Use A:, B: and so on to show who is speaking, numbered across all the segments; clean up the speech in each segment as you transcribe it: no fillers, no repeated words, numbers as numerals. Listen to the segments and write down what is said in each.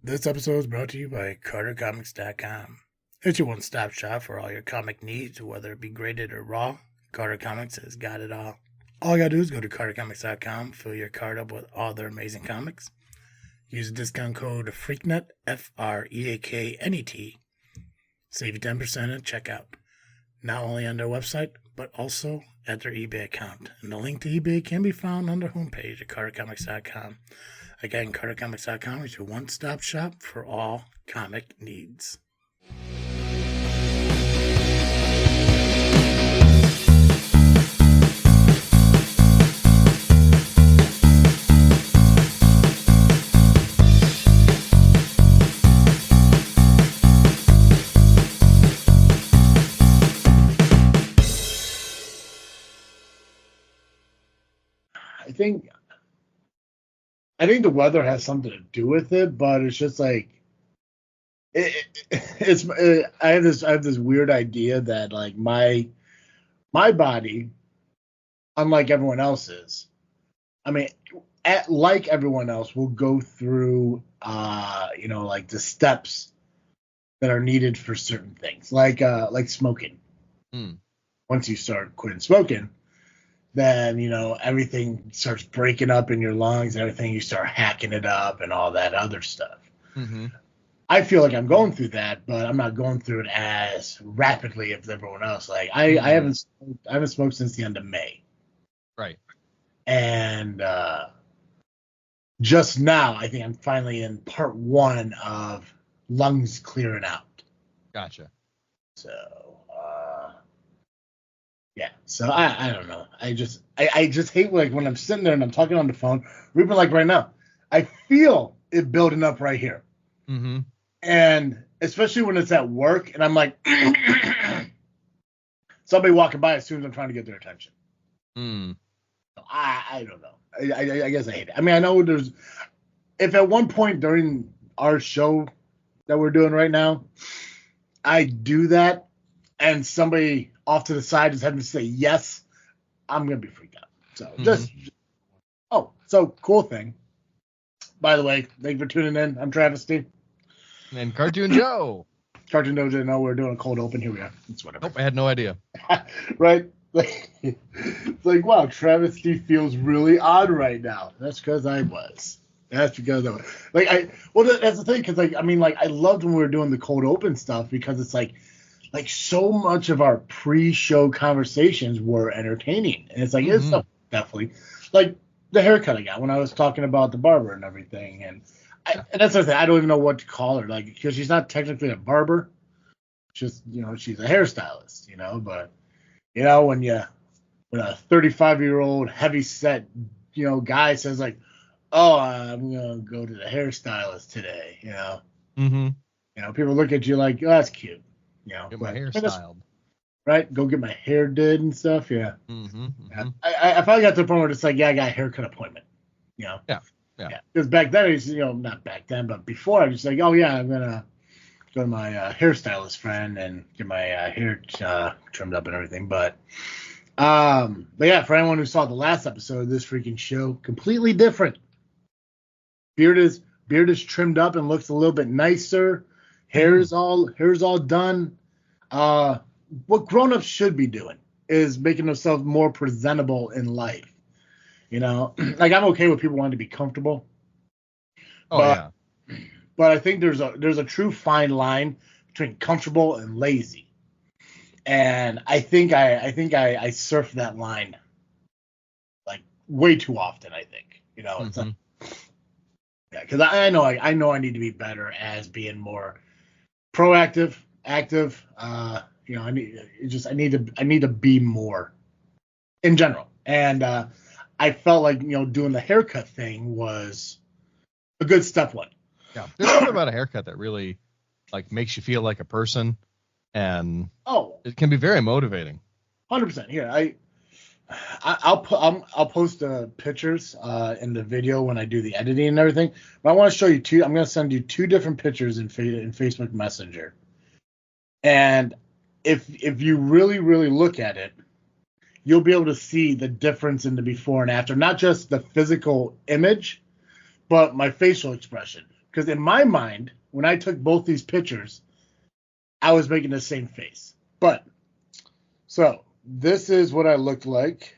A: This episode is brought to you by CarterComics.com. It's your one-stop shop for all your comic needs, whether it be graded or raw. Carter Comics has got it all. All you gotta do is go to CarterComics.com, fill your card up with all their amazing comics. Use the discount code FREAKNET, FREAKNET. Save you 10% at checkout. Not only on their website, but also at their eBay account. And the link to eBay can be found on their homepage at CarterComics.com. Again, CarterComics.com is your one-stop shop for all comic needs.
B: I think the weather has something to do with it, but it's just like I have this weird idea that like my body, unlike everyone else's, I mean, like everyone else, will go through like the steps that are needed for certain things, like smoking. Once you start quitting smoking, then everything starts breaking up in your lungs and everything. You start hacking it up and all that other stuff. I feel like I'm going through that, but I'm not going through it as rapidly as everyone else. Like I haven't smoked since the end of May.
C: Right.
B: And just now, I think I'm finally in part one of lungs clearing out.
C: Gotcha.
B: So yeah, so I don't know. I just hate like when I'm sitting there and I'm talking on the phone, or even like right now, I feel it building up right here. And especially when it's at work and I'm like, somebody walking by as soon as I'm trying to get their attention. I don't know. I guess I hate it. I mean, I know if at one point during our show that we're doing right now, I do that and somebody off to the side is having to say yes, I'm going to be freaked out. So so cool thing. By the way, thank you for tuning in. I'm Travis T.
C: And Cartoon Joe.
B: Cartoon Joe didn't know we were doing a cold open. Here we are. It's whatever.
C: Nope, I had no idea.
B: Right? It's like, wow, Travis T feels really odd right now. That's because I was. That's because I was. That's the thing, because I loved when we were doing the cold open stuff because it's like so much of our pre-show conversations were entertaining. And it's like, it's stuff definitely like the haircut I got when I was talking about the barber and everything. And that's the thing. I don't even know what to call her, like, because she's not technically a barber. Just, she's a hairstylist, but, when a 35-year-old heavy set, guy says like, oh, I'm going to go to the hairstylist today, people look at you like, oh, that's cute.
C: Get my hair styled.
B: Right? Go get my hair did and stuff. Yeah. Yeah. I finally got to the point where it's like, yeah, I got a haircut appointment. Yeah. Because back then, not back then, but before, I was just like, oh, yeah, I'm going to go to my hairstylist friend and get my hair trimmed up and everything. But yeah, for anyone who saw the last episode of this freaking show, completely different. Beard is trimmed up and looks a little bit nicer. Hair's all done. What grown-ups should be doing is making themselves more presentable in life. Like I'm okay with people wanting to be comfortable. But I think there's a true fine line between comfortable and lazy. And I think I surf that line like way too often, I think. It's like, yeah, because I know I need to be better as being more proactive, active. I need to be more in general. And I felt like doing the haircut thing was a good step one.
C: Yeah, there's something about a haircut that really like makes you feel like a person, and it can be very motivating.
B: 100%. Here, I'll post the pictures in the video when I do the editing and everything. But I want to show you two. I'm going to send you two different pictures in Facebook Messenger. And if you really, really look at it, you'll be able to see the difference in the before and after. Not just the physical image, but my facial expression. Because in my mind, when I took both these pictures, I was making the same face. But, so, this is what I looked like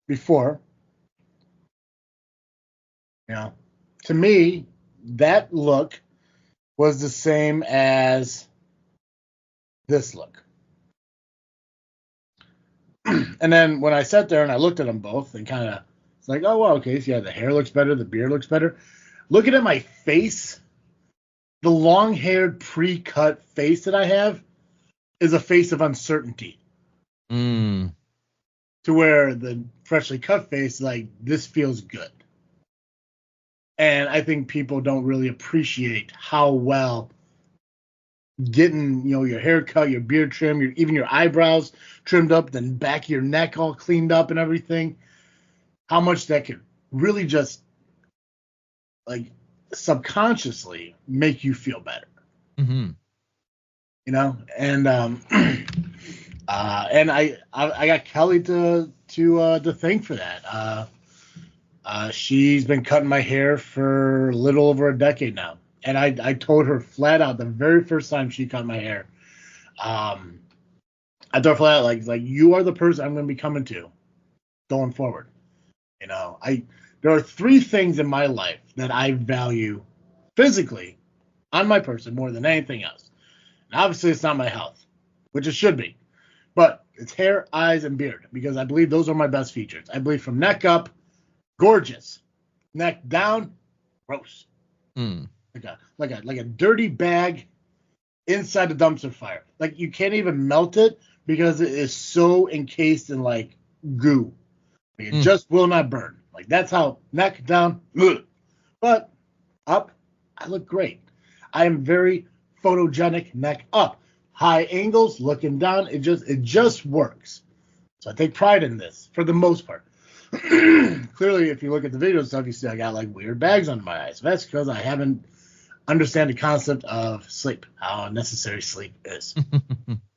B: before. To me, that look was the same as this look. And then when I sat there and I looked at them both and kind of, it's like, oh, well, okay, so yeah, the hair looks better, the beard looks better. Looking at my face, the long-haired, pre-cut face that I have is a face of uncertainty.
C: To
B: where the freshly cut face, like, this feels good. And I think people don't really appreciate how well getting, your hair cut, your beard trimmed, even your eyebrows trimmed up, then back of your neck all cleaned up and everything, how much that could really just, like, subconsciously make you feel better.
C: Mm-hmm.
B: And and I got Kelly to thank for that. She's been cutting my hair for a little over a decade now. And I told her flat out the very first time she cut my hair, I told her flat out, like you are the person I'm going to be coming to going forward. There are 3 things in my life that I value physically on my person more than anything else. And obviously, it's not my health, which it should be. But it's hair, eyes, and beard, because I believe those are my best features. I believe from neck up, gorgeous. Neck down, gross. Like a dirty bag inside the dumpster fire. Like, you can't even melt it because it is so encased in, like, goo. Like, it just will not burn. Like, that's how neck down. Ugh. But up, I look great. I am very photogenic neck up. High angles, looking down, it just works. So I take pride in this for the most part. Clearly, if you look at the video stuff, you see I got, like, weird bags under my eyes. That's because I haven't understand the concept of sleep, how necessary sleep is.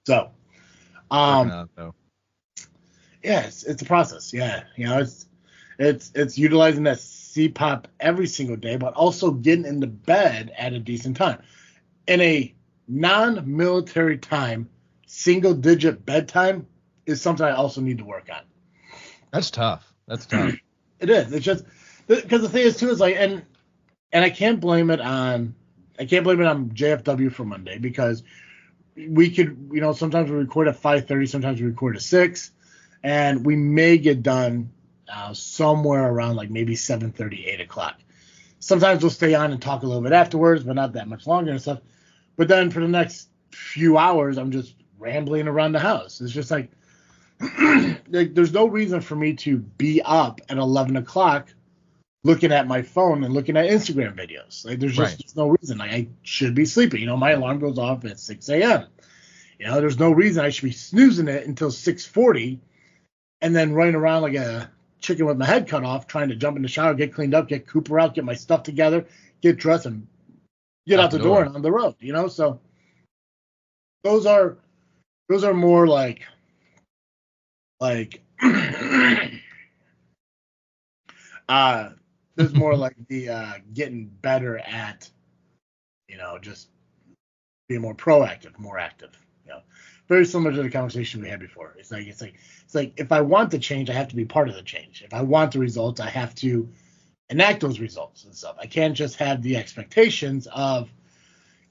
B: So, yeah, it's a process. Yeah, it's utilizing that CPAP every single day, but also getting into bed at a decent time. In a non-military time, single-digit bedtime is something I also need to work on.
C: That's tough.
B: It is. It's just because the thing is too is like, and I can't blame it on JFW for Monday, because we could, sometimes we record at 5:30, sometimes we record at 6, and we may get done somewhere around like maybe 7:30, 8 o'clock. Sometimes we'll stay on and talk a little bit afterwards, but not that much longer and stuff. But then for the next few hours, I'm just rambling around the house. It's just like, there's no reason for me to be up at 11 o'clock looking at my phone and looking at Instagram videos. Like, there's just no reason. Like, I should be sleeping. My alarm goes off at 6 a.m. There's no reason I should be snoozing it until 6:40 and then running around like a chicken with my head cut off, trying to jump in the shower, get cleaned up, get Cooper out, get my stuff together, get dressed, and get out the door and on the road. So those are more like there's more like the getting better at just being more proactive, more active. Very similar to the conversation we had before. It's like if I want the change, I have to be part of the change. If I want the results, I have to enact those results and stuff. I can't just have the expectations of,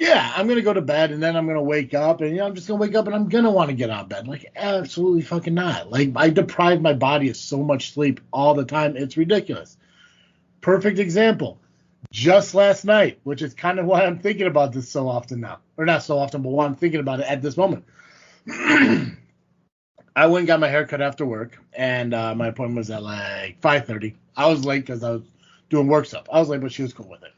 B: I'm going to go to bed and then I'm going to wake up and, I'm just going to wake up and I'm going to want to get out of bed. Like, absolutely fucking not. Like, I deprive my body of so much sleep all the time. It's ridiculous. Perfect example. Just last night, which is kind of why I'm thinking about this so often now. Or not so often, but why I'm thinking about it at this moment. I went and got my hair cut after work, and my appointment was at like 5:30. I was late because I was doing work stuff. I was late, but she was cool with it.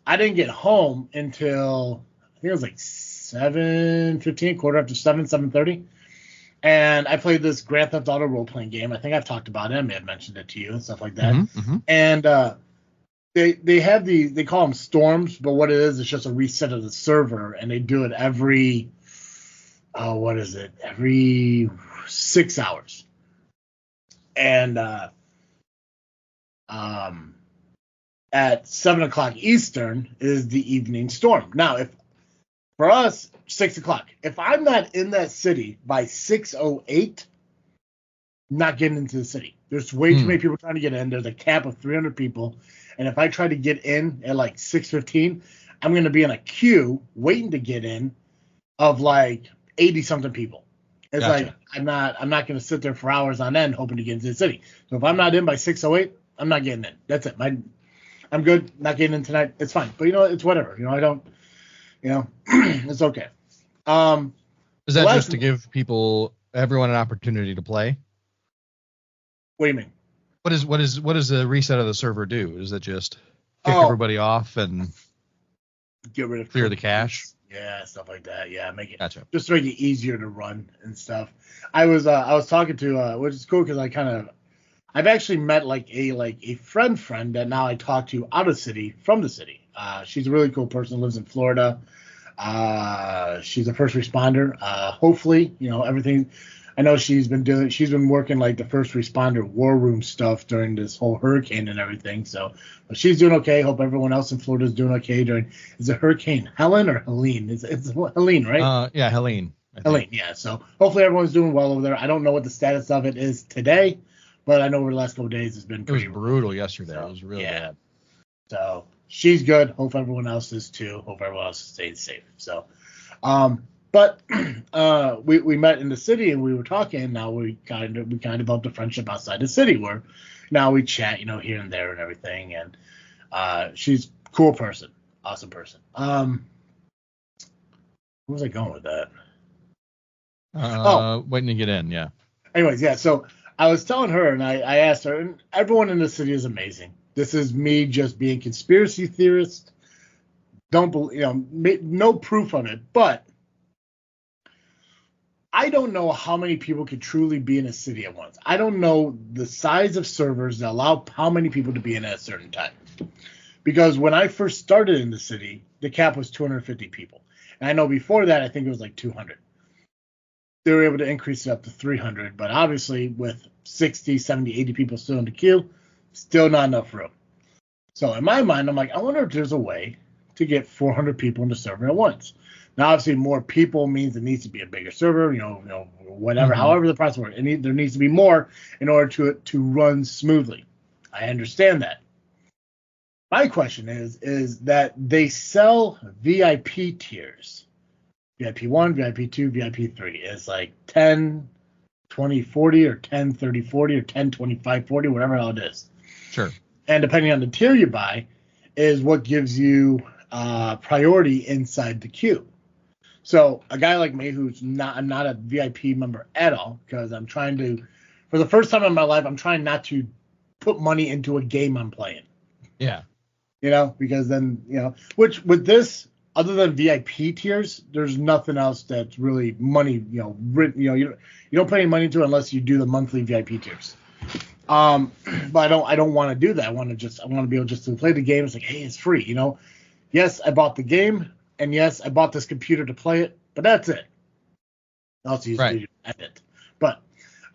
B: I didn't get home until, I think it was like 7:15, quarter after 7, 7:30. And I played this Grand Theft Auto role-playing game. I think I've talked about it. I may have mentioned it to you and stuff like that.
C: Mm-hmm.
B: And they have they call them storms, but what it is, it's just a reset of the server, and they do it every, every 6 hours. And at 7 o'clock Eastern is the evening storm. Now, if for us, 6 o'clock. If I'm not in that city by 6:08, not getting into the city. There's way too many people trying to get in. There's a cap of 300 people. And if I try to get in at like 6:15, I'm going to be in a queue waiting to get in of like 80-something people. It's like I'm not going to sit there for hours on end hoping to get into the city. So if I'm not in by 6:08, I'm not getting in. That's it. I'm good. Not getting in tonight. It's fine. But it's whatever. I don't. It's okay.
C: Is that just to give everyone an opportunity to play?
B: What do you mean?
C: What does the reset of the server do? Does it just kick everybody off and
B: get rid of
C: clear the cache?
B: Yeah, stuff like that. Yeah, make it
C: just
B: to make it easier to run and stuff. I was talking to which is cool because I've actually met like a friend that now I talk to out of city from the city. She's a really cool person, lives in Florida. She's a first responder. Hopefully, everything. I know she's been working like the first responder war room stuff during this whole hurricane and everything. So, but she's doing okay. Hope everyone else in Florida is doing okay is it Hurricane Helen or Helene? It's Helene, right?
C: Yeah, Helene.
B: Helene, yeah. So hopefully everyone's doing well over there. I don't know what the status of it is today, but I know over the last couple of days it's been pretty
C: brutal yesterday. So, it was really bad.
B: So she's good. Hope everyone else is too. Hope everyone else is staying safe. So, but we met in the city and we were talking. And now we kind of built a friendship outside the city where now we chat, here and there and everything. And she's a cool person, awesome person. Where was I going with that?
C: Waiting to get in, yeah.
B: Anyways, yeah. So I was telling her, and I asked her, and everyone in the city is amazing. This is me just being conspiracy theorist. Don't believe, no proof of it, but I don't know how many people could truly be in a city at once. I don't know the size of servers that allow how many people to be in at a certain time. Because when I first started in the city, the cap was 250 people. And I know before that, I think it was like 200. They were able to increase it up to 300. But obviously, with 60, 70, 80 people still in the queue, still not enough room. So in my mind, I'm like, I wonder if there's a way to get 400 people in the server at once. Now, obviously, more people means it needs to be a bigger server, whatever, however the process works. There needs to be more in order to run smoothly. I understand that. My question is that they sell VIP tiers. VIP 1, VIP 2, VIP 3. It's like 10, 20, 40, or 10, 30, 40, or 10, 25, 40, whatever the hell it is.
C: Sure.
B: And depending on the tier you buy is what gives you priority inside the queue. So a guy like me I'm not a VIP member at all because I'm trying to, for the first time in my life, I'm trying not to put money into a game I'm playing.
C: Yeah.
B: Because then, which with this, other than VIP tiers, there's nothing else that's really money, written, you don't put any money into it unless you do the monthly VIP tiers. But I don't want to do that. I want to be able just to play the game. It's like, hey, it's free, Yes, I bought the game. And yes, I bought this computer to play it, but that's it. I also use the video to edit. But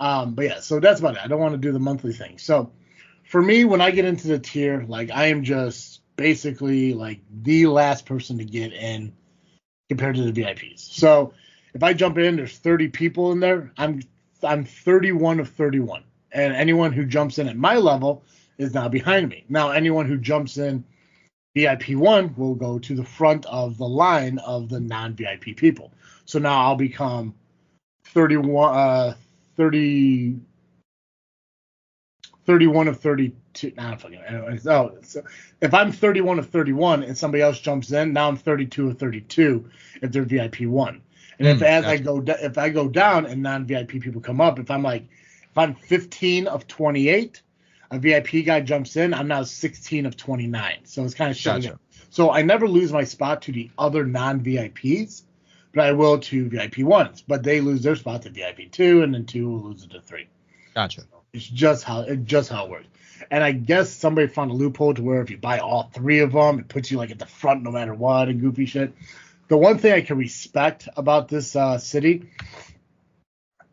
B: yeah, so that's about it. I don't want to do the monthly thing. So for me, when I get into the tier, like I am just basically like the last person to get in compared to the VIPs. So if I jump in, there's 30 people in there. I'm 31 of 31. And anyone who jumps in at my level is now behind me. Now, anyone who jumps in VIP 1 will go to the front of the line of the non-VIP people. So now I'll become 31 of 32. So if I'm 31 of 31 and somebody else jumps in, now I'm 32 of 32 if they're VIP 1. And if I go down and non-VIP people come up, if I'm 15 of 28, a VIP guy jumps in, I'm now 16 of 29. So it's kind of showing. Gotcha. So I never lose my spot to the other non-VIPs, but I will to VIP 1s. But they lose their spot to VIP 2, and then 2 will lose it to 3.
C: Gotcha.
B: It's just how it works. And I guess somebody found a loophole to where if you buy all 3 of them, it puts you like at the front no matter what and goofy shit. The one thing I can respect about this city,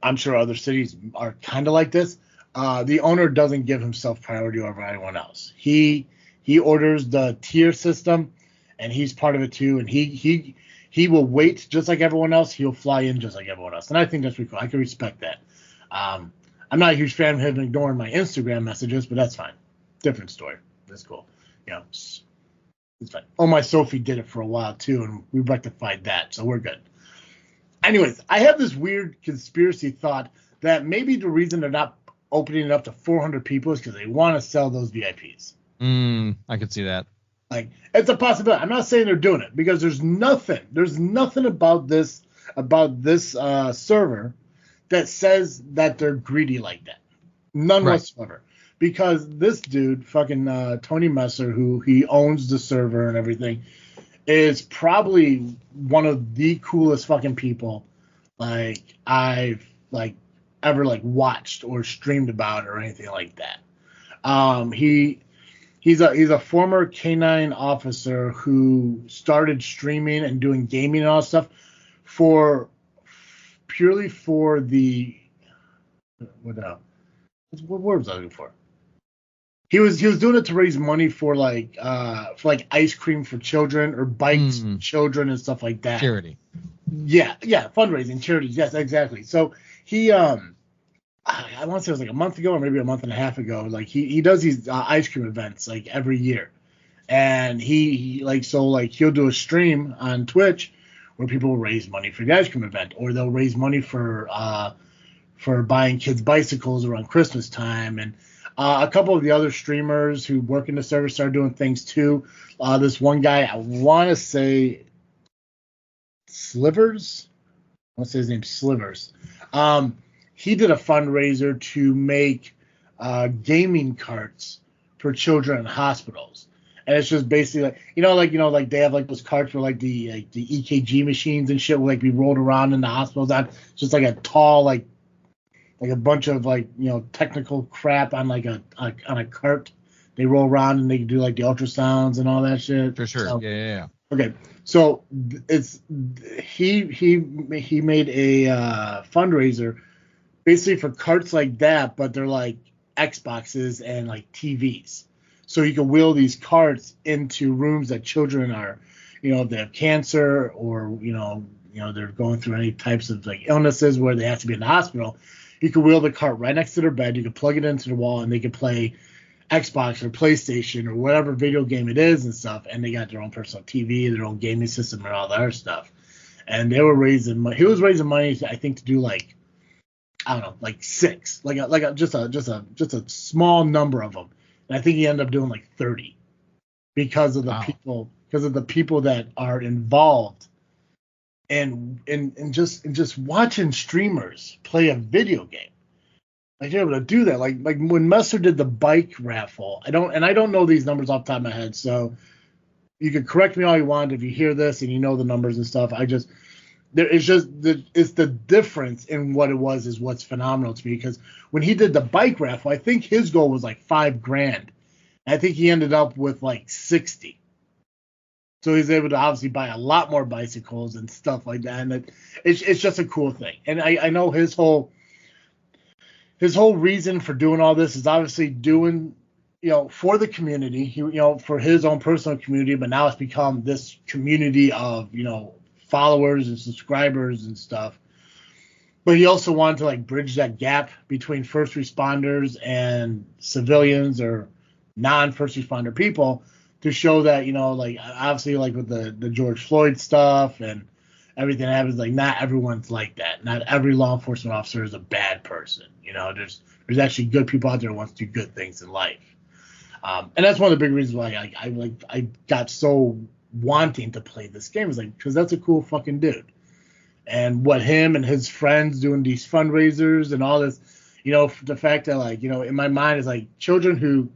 B: I'm sure other cities are kind of like this. The owner doesn't give himself priority over anyone else. He He orders the tier system, and he's part of it too. And he will wait just like everyone else. He'll fly in just like everyone else, and I think that's pretty cool. I can respect that. I'm not a huge fan of him ignoring my Instagram messages, but that's fine. Different story. That's cool. It's fine. Oh, my Sophie did it for a while too, and we rectified that, so we're good. Anyways, I have this weird conspiracy thought that maybe the reason they're not opening it up to 400 people is because they want to sell those VIPs.
C: I could see that.
B: Like, it's a possibility. I'm not saying they're doing it because there's nothing about this server that says that they're greedy like that. None whatsoever. Because this dude, fucking Tony Messer, who he owns the server and everything, is probably one of the coolest fucking people I've ever watched or streamed about or anything like that. He's a former K9 officer who started streaming and doing gaming and all that stuff purely for the what word was I looking for? He was doing it to raise money for ice cream for children or bikes for children and stuff like that.
C: Charity.
B: Yeah, fundraising, charities, yes, exactly. So he I want to say it was a month ago or maybe a month and a half ago. He does these ice cream events every year, and he'll do a stream on Twitch where people will raise money for the ice cream event, or they'll raise money for buying kids bicycles around Christmas time. And a couple of the other streamers who work in the service started doing things too. This one guy, I want to say Slivers. I want to say his name's Slivers. He did a fundraiser to make gaming carts for children in hospitals, and it's just basically they have those carts for the EKG machines and shit will be rolled around in the hospitals. It's just a tall a bunch of technical crap on on a cart. They roll around and they can do the ultrasounds and all that shit.
C: For sure. So, yeah.
B: Okay, so he made a fundraiser basically for carts like that, but they're Xboxes and TVs. So you can wheel these carts into rooms that children are, if they have cancer or they're going through any types of illnesses where they have to be in the hospital. You can wheel the cart right next to their bed. You can plug it into the wall and they can play Xbox or PlayStation or whatever video game it is and stuff. And they got their own personal TV, their own gaming system, and all that other stuff. And they were raising money. He was raising money, I think, to do I don't know, 6, just a small number of them. And I think he ended up doing 30 because of the people that are involved and just watching streamers play a video game. You're able to do that. Like when Messer did the bike raffle, I don't know these numbers off the top of my head, so you can correct me all you want if you hear this and you know the numbers and stuff. It's the difference in what it was is what's phenomenal to me, because when he did the bike raffle, I think his goal was $5,000. I think he ended up with 60. So he's able to obviously buy a lot more bicycles and stuff like that, and it's just a cool thing. And I know his whole reason for doing all this is obviously doing for the community, for his own personal community, but now it's become this community of followers and subscribers and stuff. But he also wanted to bridge that gap between first responders and civilians or non-first responder people, to show that obviously with the George Floyd stuff and everything that happens, not everyone's like that. Not every law enforcement officer is a bad person. There's actually good people out there who want to do good things in life. And that's one of the big reasons why I got so wanting to play this game, is because that's a cool fucking dude. And what him and his friends doing these fundraisers and all this, the fact that in my mind is children who,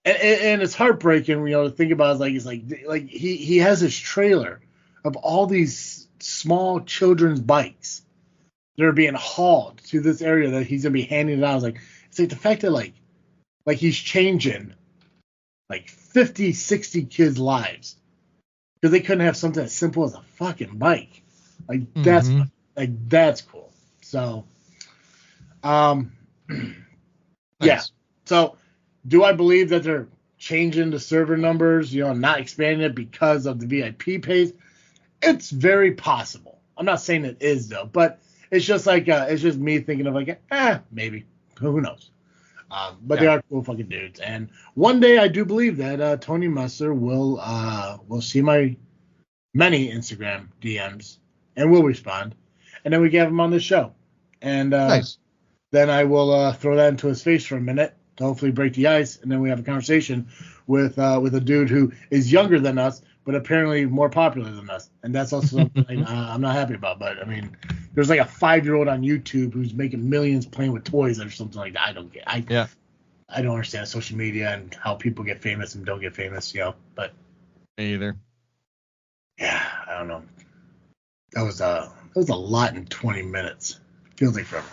B: and it's heartbreaking, to think about he has this trailer of all these small children's bikes that are being hauled to this area that he's gonna be handing it out. It's the fact that he's changing 50, 60 kids' lives because they couldn't have something as simple as a fucking bike. That's cool. So,
C: nice.
B: Yeah. So, do I believe that they're changing the server numbers, not expanding it because of the VIP pays. It's very possible. I'm not saying it is though, but it's just like it's just me thinking of like, maybe. Who knows? But they are cool fucking dudes. And one day I do believe that Tony Messer will see my many Instagram DMs and will respond, and then we can have him on the show. And
C: nice.
B: Then I will throw that into his face for a minute to hopefully break the ice, and then we have a conversation with a dude who is younger than us, but apparently more popular than us. And that's also something I'm not happy about. But, I mean, there's like a 5-year-old on YouTube who's making millions playing with toys or something like that. I don't get I don't understand social media and how people get famous and don't get famous, But
C: me either.
B: Yeah, I don't know. That was a lot in 20 minutes. Feels like forever.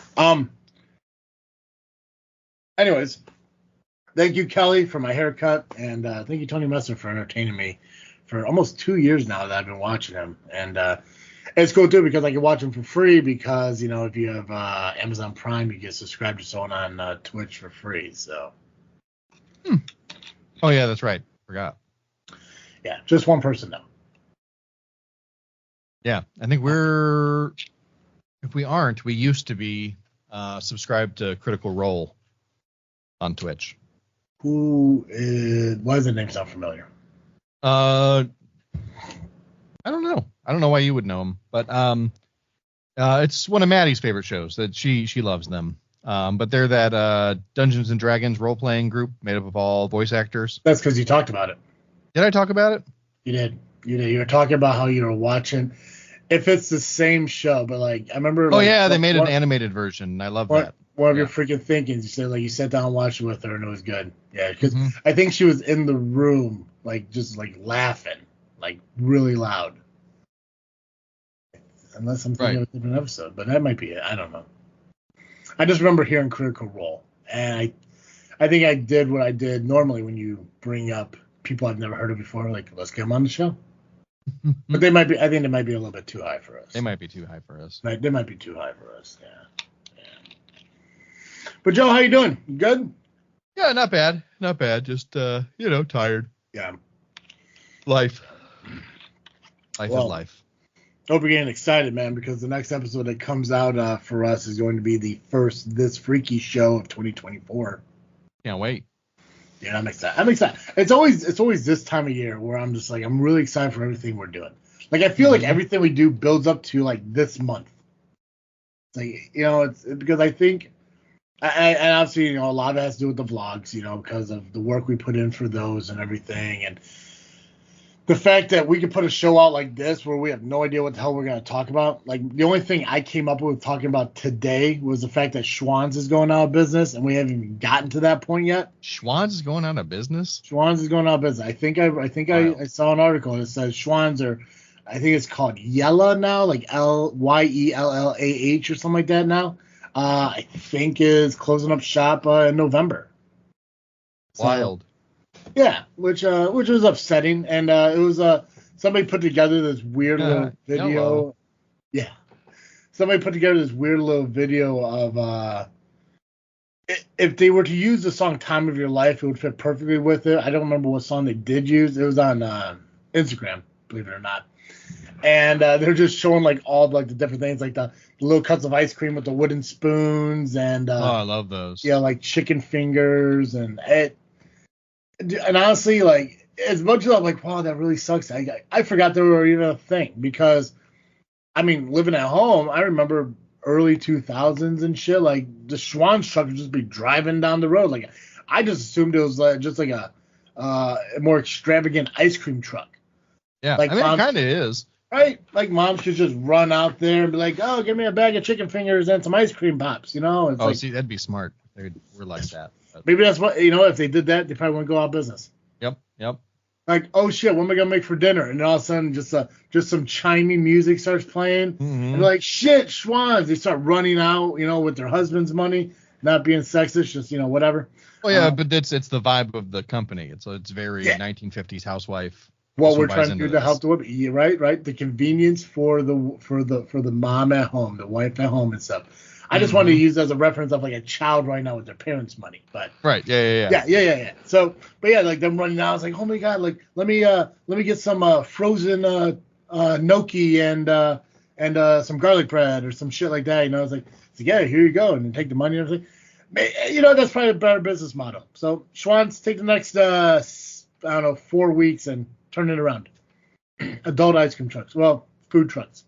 B: Anyways, thank you, Kelly, for my haircut, and thank you, Tony Messer, for entertaining me for almost 2 years now that I've been watching him. And it's cool too because I can watch him for free because if you have Amazon Prime, you get subscribed to someone on Twitch for free. So.
C: Oh yeah, that's right. Forgot.
B: Yeah, just one person though.
C: Yeah, I think if we aren't, we used to be subscribed to Critical Role on Twitch.
B: Why does the name sound familiar?
C: I don't know. I don't know why you would know him, but it's one of Maddie's favorite shows that she loves them. But they're that Dungeons and Dragons role-playing group made up of all voice actors.
B: That's because you talked about it.
C: Did I talk about it?
B: You did. You were talking about how you were watching. If it's the same show, but like I remember.
C: Oh yeah, they made an animated version. I love that.
B: One of your freaking thinkings. You said like you sat down and watched it with her and it was good. Yeah, because I think she was in the room like just like laughing like really loud. Unless I'm thinking of a different episode, but that might be it. I don't know. I just remember hearing Critical Role, and I think I did what I did normally when you bring up people I've never heard of before. Like, let's get them on the show. But I think they might be a little bit too high for us.
C: They might be too high for us.
B: They might be too high for us. Yeah. But Joe, how you doing? You good?
C: Yeah, not bad. Not bad. Just tired.
B: Yeah.
C: Life is life.
B: Hope you're getting excited, man, because the next episode that comes out for us is going to be the first This Freaky show of 2024.
C: Can't wait.
B: Yeah, I'm excited. It's always this time of year where I'm just like I'm really excited for everything we're doing. Like I feel like everything we do builds up to like this month. It's like it's because I think, and obviously a lot of it has to do with the vlogs, because of the work we put in for those and everything, and the fact that we could put a show out like this where we have no idea what the hell we're going to talk about. Like the only thing I came up with talking about today was the fact that Schwan's is going out of business, and we haven't even gotten to that point yet.
C: Schwan's is going out of business?
B: Schwan's is going out of business. I think I saw an article that says Schwan's are, I think it's called Yella now, like Lyellah or something like that now. I think is closing up shop in November.
C: Wild.
B: Yeah, which was upsetting, and it was somebody put together this weird little video.
C: Yellow.
B: Yeah, somebody put together this weird little video of if they were to use the song "Time of Your Life," it would fit perfectly with it. I don't remember what song they did use. It was on Instagram, believe it or not, and they're just showing like all like the different things, like the little cups of ice cream with the wooden spoons, and
C: I love those.
B: Yeah, like chicken fingers, and honestly, like, as much as I'm like, wow, that really sucks, I forgot they were even a thing because, I mean, living at home, I remember early 2000s and shit, like, the Schwan's truck would just be driving down the road. Like, I just assumed it was just like a more extravagant ice cream truck.
C: Yeah,
B: like
C: I mean, it kind of is.
B: Right? Like, moms could just run out there and be like, oh, give me a bag of chicken fingers and some ice cream pops, It's
C: see, that'd be smart. We're like that. But
B: maybe that's what, if they did that, they probably wouldn't go out of business.
C: Yep.
B: Like, oh shit, what am I gonna make for dinner? And then all of a sudden, just some chiming music starts playing, and they're like, shit, Schwan's. They start running out, with their husband's money, not being sexist, just whatever.
C: Oh yeah, but it's the vibe of the company. It's very 1950s housewife.
B: What we're trying to do to help the women, right? The convenience for the mom at home, the wife at home and stuff. I just wanted to use it as a reference of like a child right now with their parents' money. But
C: right, yeah.
B: So, but yeah, like them running out, I was like, oh my god, like let me get some frozen gnocchi and some garlic bread or some shit like that. You know, I was like, yeah, here you go, and then take the money and everything. You know, that's probably a better business model. So Schwan's take the next 4 weeks and turn it around. Adult ice cream trucks, well, food trucks.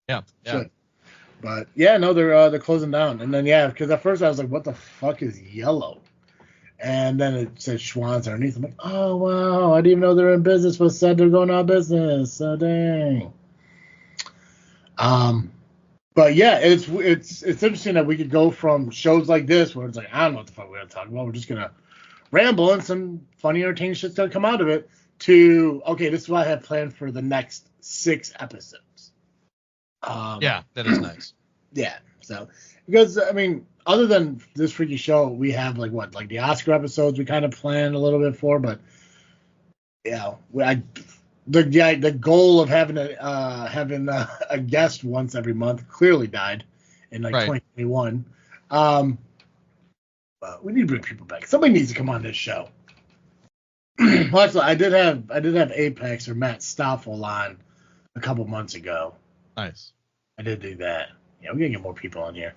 C: Yeah.
B: Should. But yeah, no, they're closing down. And then because at first I was like, what the fuck is yellow? And then it said Schwan's underneath. I'm like, oh wow, I didn't even know they're in business, but said they're going out of business. So dang. But yeah, it's interesting that we could go from shows like this where it's like, I don't know what the fuck we're gonna talk about. We're just gonna ramble and some funny, entertaining shit's gonna come out of it. To okay, this is what I have planned for the next 6 episodes.
C: Yeah, that is nice.
B: Yeah, so because I mean, other than this freaky show, we have like the Oscar episodes we kind of planned a little bit for, but the goal of having a guest once every month clearly died in 2021. But we need to bring people back. Somebody needs to come on this show. Well, actually, I did have Apex or Matt Stoffel on a couple months ago.
C: Nice.
B: I did do that. Yeah, we're gonna get more people on here.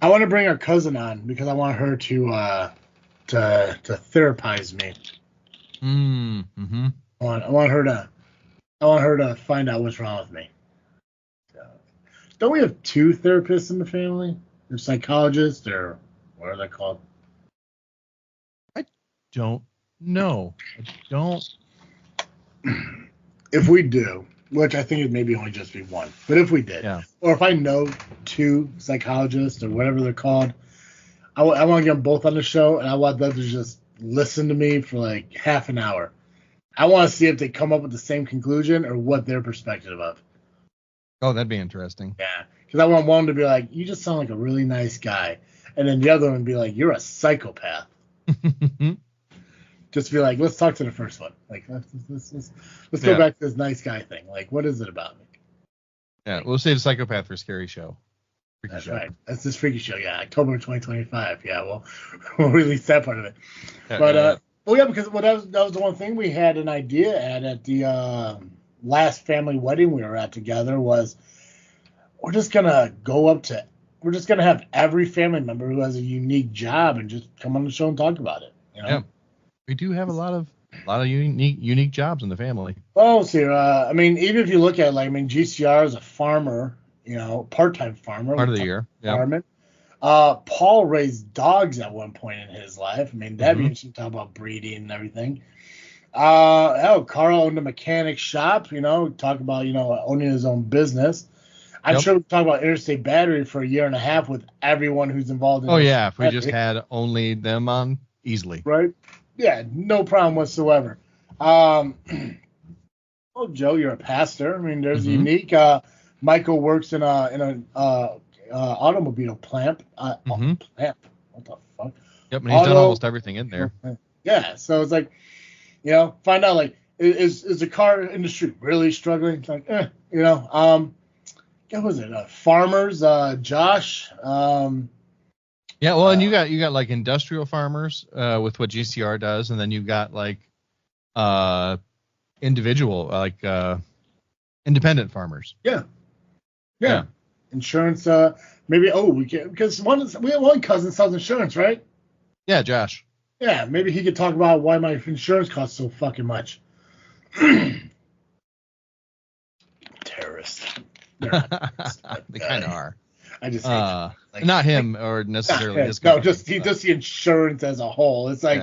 B: I want to bring our cousin on because I want her to therapize me.
C: Mm-hmm.
B: I want her to find out what's wrong with me. So, don't we have 2 therapists in the family? They're psychologists, or what are they called?
C: I don't know.
B: If we do, which I think it maybe only just be 1, but if we did, or if I know 2 psychologists or whatever they're called, I want to get them both on the show, and I want them to just listen to me for like half an hour. I want to see if they come up with the same conclusion or what their perspective of.
C: Oh, that'd be interesting.
B: Yeah, because I want one to be like, you just sound like a really nice guy, and then the other one be like, you're a psychopath. Just be like, let's talk to the first one. Like, let's go back to this nice guy thing. Like, what is it about me?
C: Yeah, we'll save Psychopath for Scary Show.
B: That's right. That's this freaky show. Yeah, October 2025. Yeah, we'll release that part of it. But because that was the one thing we had an idea at the last family wedding we were at together was we're just gonna have every family member who has a unique job and just come on the show and talk about it. You know?
C: Yeah. We do have a lot of unique jobs in the family.
B: Oh, see, I mean, even if you look at it, GCR is a farmer, part-time farmer.
C: Part of the year. Yeah.
B: Paul raised dogs at one point in his life. I mean, that'd be interesting to talk about breeding and everything. Carl owned a mechanic shop, talk about, owning his own business. I'm sure we talk about Interstate Battery for a year and a half with everyone who's involved in it. Oh,
C: yeah, if we just had only them on, easily.
B: Right? Yeah, no problem whatsoever. Oh, Joe, you're a pastor. I mean, there's unique. Michael works in an automobile plant. Plant. What the fuck?
C: Yep, and he's done almost everything in there.
B: Yeah, so it's like, find out like is the car industry really struggling? It's like, what was it? Farmers, Josh.
C: Yeah, well, and you got like industrial farmers with what GCR does, and then you've got like individual like independent farmers.
B: Yeah. Insurance. Maybe. Oh, we can because we have one cousin sells insurance, right?
C: Yeah, Josh.
B: Yeah, maybe he could talk about why my insurance costs so fucking much. Terrorists.
C: They kind of are.
B: I just
C: not him or necessarily his
B: company. No, just the insurance as a whole. It's like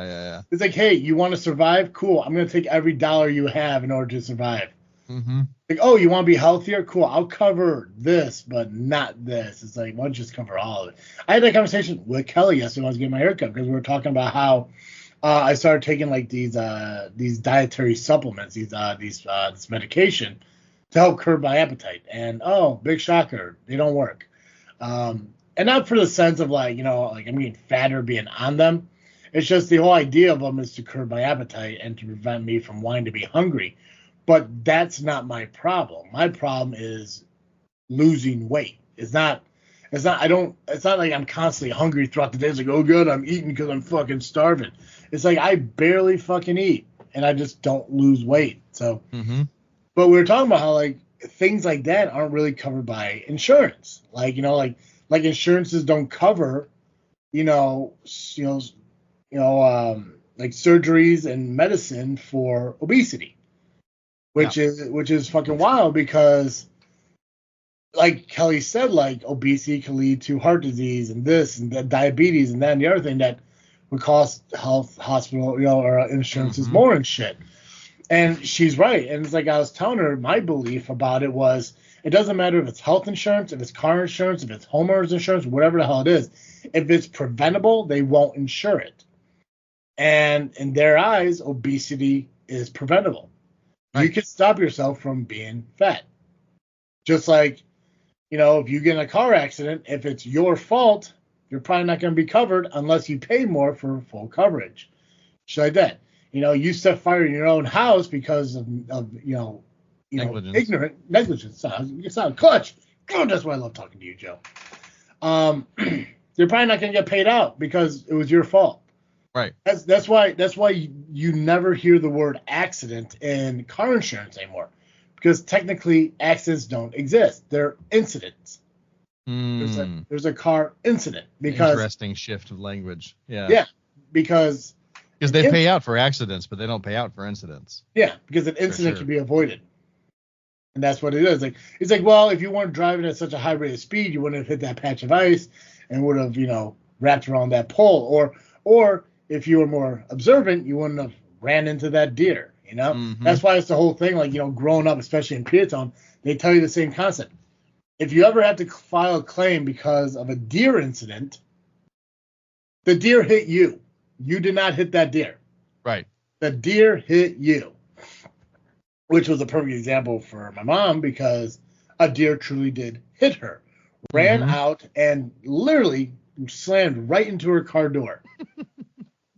B: It's like, hey, you want to survive? Cool. I'm gonna take every dollar you have in order to survive.
C: Mm-hmm.
B: Like, oh, you want to be healthier? Cool. I'll cover this, but not this. It's like, why don't you just cover all of it? I had that conversation with Kelly yesterday when I was getting my haircut because we were talking about how I started taking like these dietary supplements, this medication to help curb my appetite. And big shocker, they don't work. And not for the sense of like I'm getting fatter being on them. It's just the whole idea of them is to curb my appetite and to prevent me from wanting to be hungry. But that's not my problem. My problem is losing weight. It's not It's not like I'm constantly hungry throughout the day. It's like, oh good, I'm eating because I'm fucking starving. It's like I barely fucking eat and I just don't lose weight. So, but we were talking about how like things like that aren't really covered by insurance. Like, like insurances don't cover, like surgeries and medicine for obesity, which is fucking wild because, like Kelly said, like obesity can lead to heart disease and this and that, diabetes and that and the other thing that would cost hospital, or insurances more and shit. And she's right. And it's like I was telling her, my belief about it was it doesn't matter if it's health insurance, if it's car insurance, if it's homeowners insurance, whatever the hell it is. If it's preventable, they won't insure it. And in their eyes, obesity is preventable. Right. You can stop yourself from being fat. Just like, if you get in a car accident, if it's your fault, you're probably not going to be covered unless you pay more for full coverage. Shit like that. You set fire in your own house because of negligence. Ignorant negligence. It's not clutch. Oh, that's why I love talking to you, Joe. You're probably not going to get paid out because it was your fault.
C: Right.
B: That's why you never hear the word accident in car insurance anymore, because technically accidents don't exist. They're incidents. There's a car incident because
C: interesting shift of language. Yeah.
B: Yeah, because
C: they pay out for accidents, but they don't pay out for incidents.
B: Yeah, because an incident can be avoided. And that's what it is. It's like, well, if you weren't driving at such a high rate of speed, you wouldn't have hit that patch of ice and would have, wrapped around that pole. Or if you were more observant, you wouldn't have ran into that deer, That's why it's the whole thing, like, growing up, especially in Peatown, they tell you the same concept. If you ever have to file a claim because of a deer incident, the deer hit you. You did not hit that deer.
C: Right.
B: The deer hit you. Which was a perfect example for my mom because a deer truly did hit her. Ran out and literally slammed right into her car door.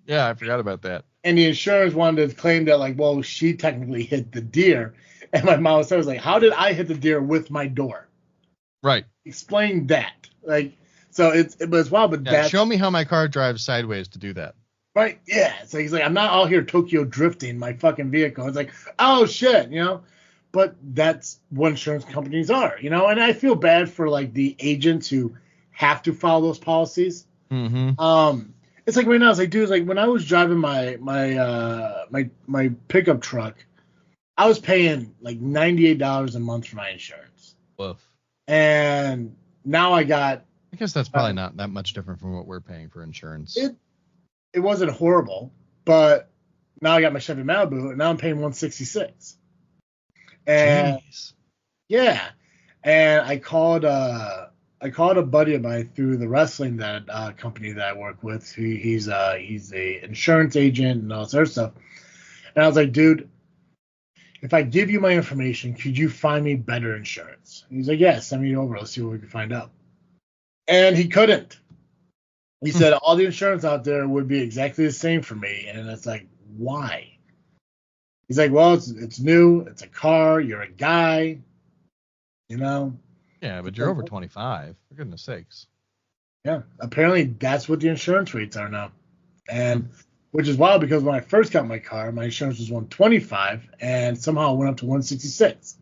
C: Yeah, I forgot about that.
B: And the insurance wanted to claim that, like, well, she technically hit the deer. And my mom was like, how did I hit the deer with my door?
C: Right.
B: Explain that. Like, so it's wild, but that's...
C: Show me how my car drives sideways to do that.
B: Right, yeah. So he's like, I'm not out here Tokyo drifting my fucking vehicle. It's like, oh, shit, But that's what insurance companies are, And I feel bad for, like, the agents who have to follow those policies. It's like right now, it's like, dude, like when I was driving my pickup truck, I was paying like $98 a month for my insurance.
C: Woof.
B: And now I
C: guess that's probably not that much different from what we're paying for insurance.
B: It wasn't horrible, but now I got my Chevy Malibu, and now I'm paying $166. And jeez. Yeah, and I called a buddy of mine through the wrestling company that I work with. He's a insurance agent and all this other stuff. And I was like, dude, if I give you my information, could you find me better insurance? And he's like, yeah, send me over. Let's see what we can find out. And he couldn't. He said all the insurance out there would be exactly the same for me. And it's like, why? He's like, well, it's new. It's a car. You're a guy.
C: Yeah, but you're over 25. For goodness sakes.
B: Yeah, apparently that's what the insurance rates are now. And which is wild because when I first got my car, my insurance was $125 and somehow it went up to $166.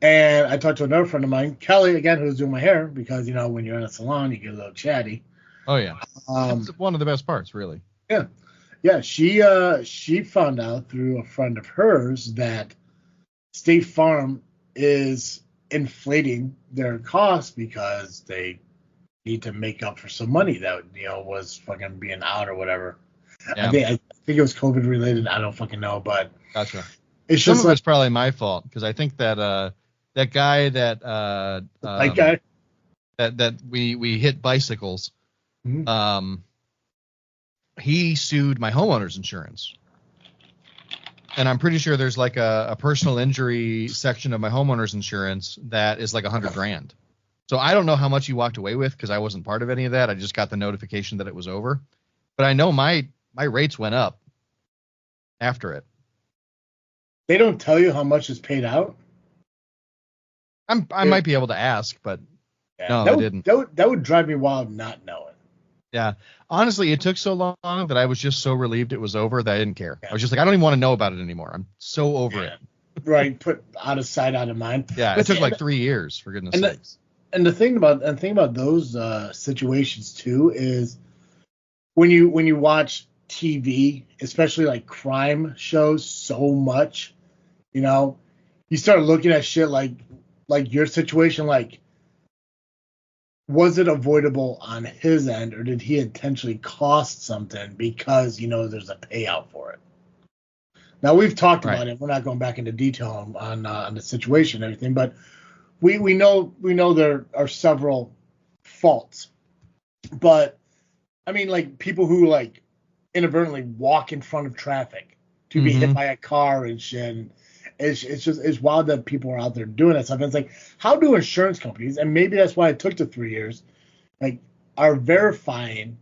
B: And I talked to another friend of mine, Kelly, again, who was doing my hair because, when you're in a salon, you get a little chatty.
C: Oh, yeah. That's one of the best parts, really.
B: Yeah. Yeah, she found out through a friend of hers that State Farm is inflating their costs because they need to make up for some money that was fucking being out or whatever. Yeah. I think it was COVID related. I don't fucking know, but
C: gotcha.
B: It's just
C: it's probably my fault because I think that that guy that that we hit bicycles, he sued my homeowner's insurance. And I'm pretty sure there's like a personal injury section of my homeowner's insurance that is like $100,000. So I don't know how much he walked away with because I wasn't part of any of that. I just got the notification that it was over. But I know my rates went up after it.
B: They don't tell you how much is paid out?
C: I might be able to ask, but
B: Yeah,
C: No, they didn't.
B: That would drive me wild not knowing.
C: Yeah. Honestly, it took so long that I was just so relieved it was over that I didn't care. I was just like, I don't even want to know about it anymore. I'm so over it.
B: Right. Put out of sight, out of mind.
C: Yeah. It took like 3 years, for goodness sakes.
B: And the thing about those situations too is when you watch TV, especially like crime shows so much, you start looking at shit like your situation, like, was it avoidable on his end, or did he intentionally cost something because there's a payout for it? Now we've talked about it. We're not going back into detail on the situation and everything, but we know there are several faults. But I mean, like, people who like inadvertently walk in front of traffic to be hit by a car and shit. And it's wild that people are out there doing that stuff. And it's like, how do insurance companies, and maybe that's why it took the 3 years, like, are verifying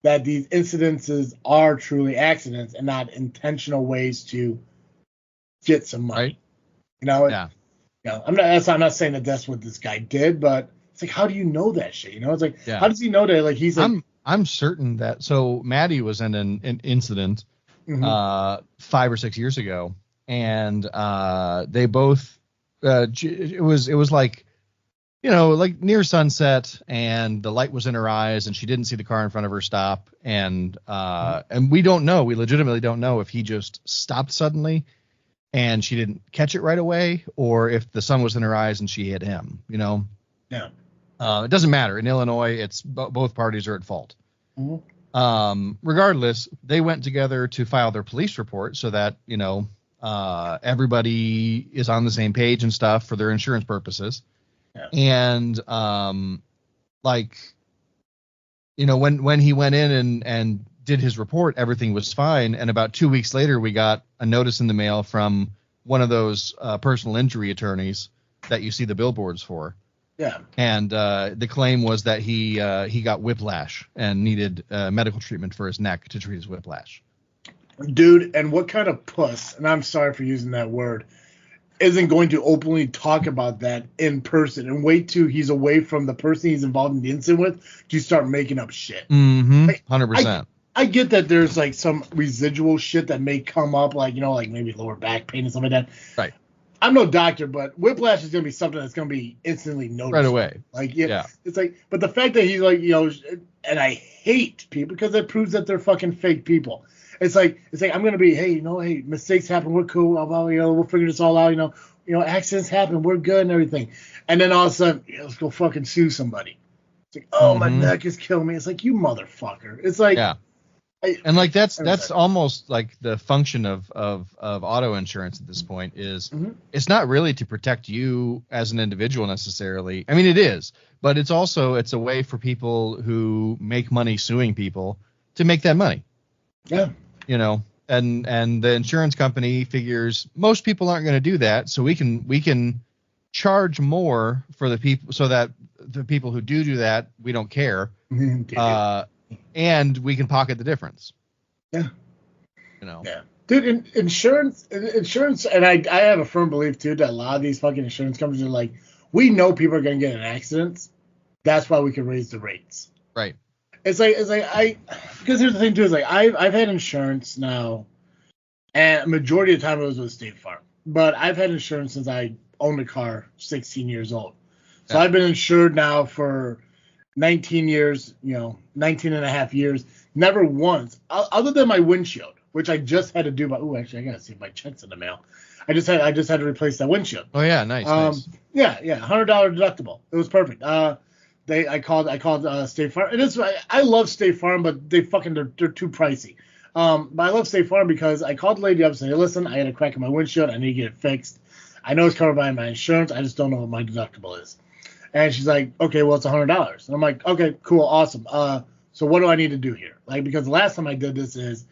B: that these incidences are truly accidents and not intentional ways to get some money.
C: Right.
B: I'm not saying that that's what this guy did, but it's like, how do you know that shit? It's like, how does he know that? Like, he's like,
C: I'm certain that. So Maddie was in an incident 5 or 6 years ago, and they both it was like, like near sunset, and the light was in her eyes, and she didn't see the car in front of her stop, and we legitimately don't know if he just stopped suddenly and she didn't catch it right away, or if the sun was in her eyes and she hit him.
B: Yeah.
C: It doesn't matter. In Illinois, it's both parties are at fault. Regardless, they went together to file their police report so that, everybody is on the same page and stuff for their insurance purposes.
B: Yeah.
C: And, when he went in and did his report, everything was fine. And about 2 weeks later, we got a notice in the mail from one of those personal injury attorneys that you see the billboards for.
B: Yeah.
C: And the claim was that he got whiplash and needed medical treatment for his neck to treat his whiplash.
B: Dude, and what kind of puss, and I'm sorry for using that word, isn't going to openly talk about that in person and wait till he's away from the person he's involved in the incident with to start making up shit.
C: 100%.
B: I get that there's like some residual shit that may come up, like, like maybe lower back pain and stuff like that.
C: Right.
B: I'm no doctor, but whiplash is going to be something that's going to be instantly noticed.
C: Right away.
B: Like, yeah. It's like, but the fact that he's like, and I hate people because it proves that they're fucking fake people. It's like I'm going to be, hey, mistakes happen. We're cool. We'll figure this all out. Accidents happen. We're good and everything. And then all of a sudden, let's go fucking sue somebody. It's like, oh, my neck is killing me. It's like, you motherfucker. It's like,
C: yeah. And like that's almost like the function of auto insurance at this point is it's not really to protect you as an individual necessarily. I mean, it is, but it's a way for people who make money suing people to make that money.
B: Yeah.
C: And the insurance company figures most people aren't going to do that, so we can charge more for the people so that the people who do that, we don't care. And we can pocket the difference.
B: Yeah. Yeah. Dude, insurance, and I have a firm belief, too, that a lot of these fucking insurance companies are like, we know people are going to get in accidents. That's why we can raise the rates.
C: Right.
B: It's like because here's the thing, too, is like, I've had insurance now, and a majority of the time it was with State Farm. But I've had insurance since I owned a car, 16 years old. So I've been insured now for 19 years, 19 and a half years, never once, other than my windshield, which I just had to do actually, I gotta see if my check's in the mail. I just had to replace that windshield.
C: Oh yeah, nice.
B: Yeah, $100 deductible. It was perfect. I called State Farm, and I love State Farm, but they're too pricey. But I love State Farm because I called the lady up and said, hey, listen, I had a crack in my windshield, I need to get it fixed. I know it's covered by my insurance, I just don't know what my deductible is. And she's like, okay, well, it's $100. And I'm like, okay, cool, awesome. So what do I need to do here? Like, because the last time I did this is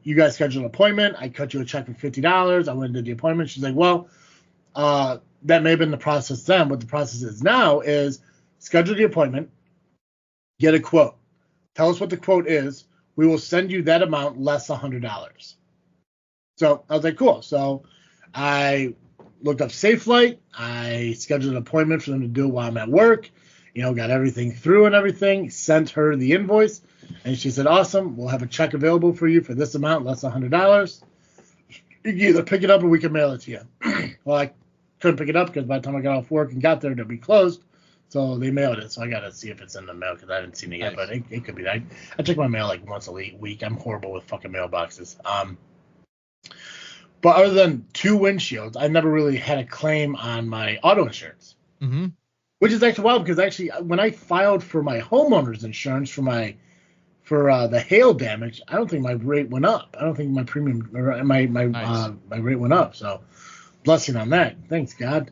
B: you guys scheduled an appointment. I cut you a check for $50. I went and did the appointment. She's like, well, that may have been the process then. What the process is now is schedule the appointment, get a quote. Tell us what the quote is. We will send you that amount less $100. So I was like, cool. So I looked up Safe Flight. I scheduled an appointment for them to do it while I'm at work. got everything through and everything, sent her the invoice, and she said, awesome, we'll have a check available for you for this amount, less than $100. You can either pick it up or we can mail it to you. Well, I couldn't pick it up because by the time I got off work and got there, it'd be closed. So they mailed it. So I got to see if it's in the mail because I haven't seen it yet. But it could be. I check my mail like once a week. I'm horrible with fucking mailboxes. But other than 2 windshields, I never really had a claim on my auto insurance.
C: Mm-hmm.
B: Which is actually wild because actually when I filed for my homeowner's insurance for the hail damage, I don't think my rate went up. I don't think my premium or my rate went up. So blessing on that. Thanks God.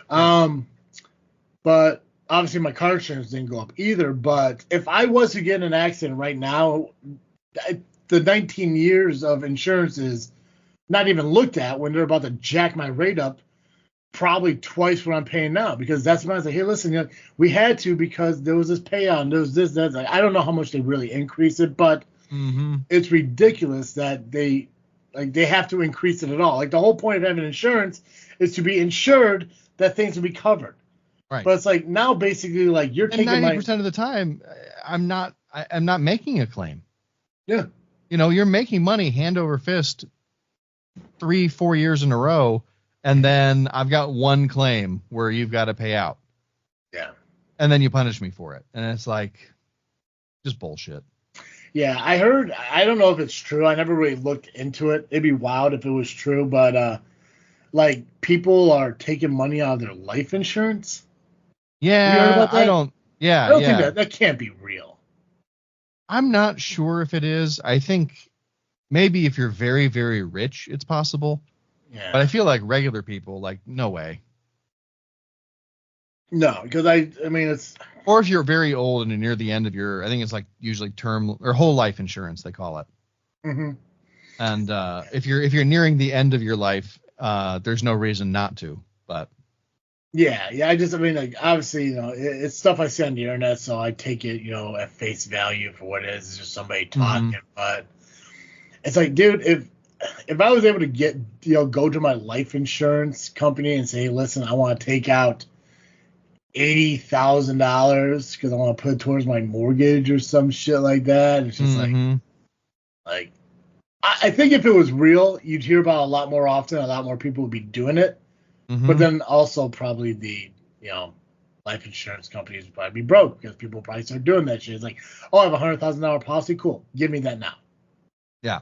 B: But obviously my car insurance didn't go up either. But if I was to get in an accident right now, the 19 years of insurance is not even looked at when they're about to jack my rate up probably twice what I'm paying now, because that's when I was like, hey, listen, we had to because there was this payout and there was this, that. Like, I don't know how much they really increase it, but it's ridiculous that they have to increase it at all. Like the whole point of having insurance is to be insured that things will be covered.
C: Right.
B: But it's like now basically like you're taking
C: 90% of the time I'm not making a claim.
B: Yeah.
C: You're making money hand over fist 3-4 years in a row. And then I've got one claim where you've got to pay out.
B: Yeah.
C: And then you punish me for it. And it's like just bullshit.
B: Yeah, I heard, I don't know if it's true. I never really looked into it. It'd be wild if it was true, but like people are taking money out of their life insurance.
C: Yeah.
B: Have you heard about that?
C: I don't
B: think that can't be real.
C: I'm not sure if it is. I think maybe if you're very, very rich, it's possible.
B: Yeah.
C: But I feel like regular people, like, no way.
B: No, because I mean, it's...
C: Or if you're very old and you're near the end of I think it's like usually term or whole life insurance, they call it.
B: Mm-hmm.
C: And if you're nearing the end of your life, there's no reason not to, but...
B: Yeah, I mean, like, obviously, it's stuff I see on the internet, so I take it, at face value for what it is. It's just somebody talking, but it's like, dude, if I was able to get, go to my life insurance company and say, hey, listen, I want to take out $80,000 because I want to put it towards my mortgage or some shit like that. It's just like, I think if it was real, you'd hear about it a lot more often. A lot more people would be doing it. Mm-hmm. But then also probably the, life insurance companies would probably be broke because people probably start doing that shit. It's like, oh, I have a $100,000 policy. Cool. Give me that now.
C: Yeah.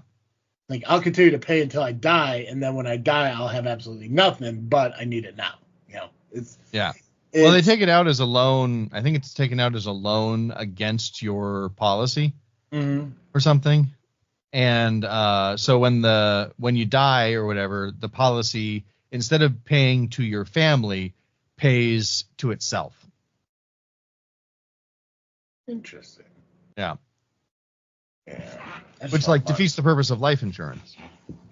B: Like, I'll continue to pay until I die, and then when I die, I'll have absolutely nothing, but I need it now. Well,
C: they take it out as a loan. I think it's taken out as a loan against your policy or something. And so when you die or whatever, the policy, instead of paying to your family, pays to itself.
B: Interesting.
C: Yeah.
B: Yeah.
C: Which defeats the purpose of life insurance.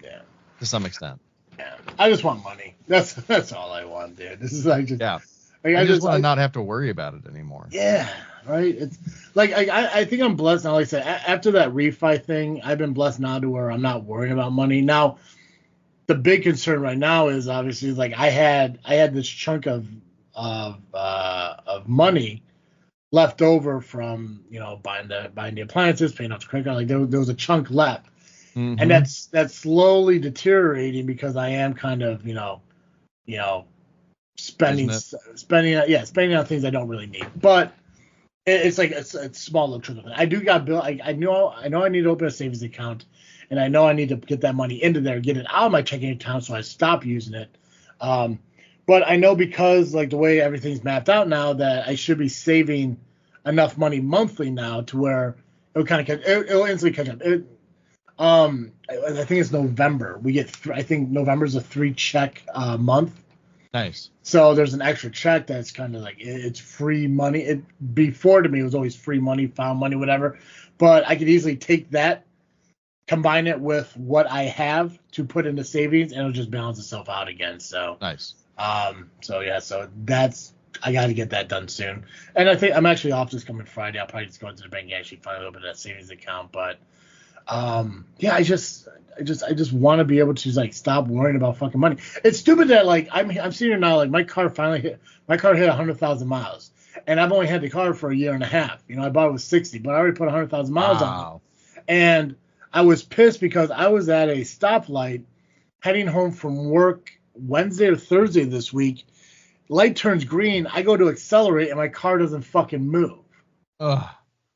B: Yeah.
C: To some extent.
B: Yeah. I just want money. That's all I want, dude. This is like just.
C: Yeah.
B: Like,
C: I just want to not have to worry about it anymore.
B: Yeah. Right. It's like I think I'm blessed now. Like I said, after that refi thing, I've been blessed now to where I'm not worrying about money. Now, the big concern right now is obviously like I had this chunk of money left over from buying the appliances, paying off the credit card. Like there was a chunk left, and that's slowly deteriorating because I am kind of spending on things I don't really need. But it's like it's small little trickle. I do got bill. I know I need to open a savings account, and I know I need to get that money into there, get it out of my checking account, so I stop using it. But I know because like the way everything's mapped out now that I should be saving enough money monthly now to where it'll instantly catch up. I think it's November. We get I think November's a 3-check month.
C: Nice.
B: So there's an extra check that's kind of like it's free money. Before to me it was always free money, found money, whatever. But I could easily take that, combine it with what I have to put into savings, and it'll just balance itself out again. So
C: nice.
B: So that's I got to get that done soon. And I think I'm actually off this coming Friday. I'll probably just go into the bank and actually finally open that savings account. But I just want to be able to like stop worrying about fucking money. It's stupid that like I'm sitting here now like my car hit 100,000 miles, and I've only had the car for a year and a half. You know, I bought it with 60, but I already put 100,000 miles on it. And I was pissed because I was at a stoplight heading home from work Wednesday or Thursday this week. Light turns green. I go to accelerate, and my car doesn't fucking move.
C: Ugh.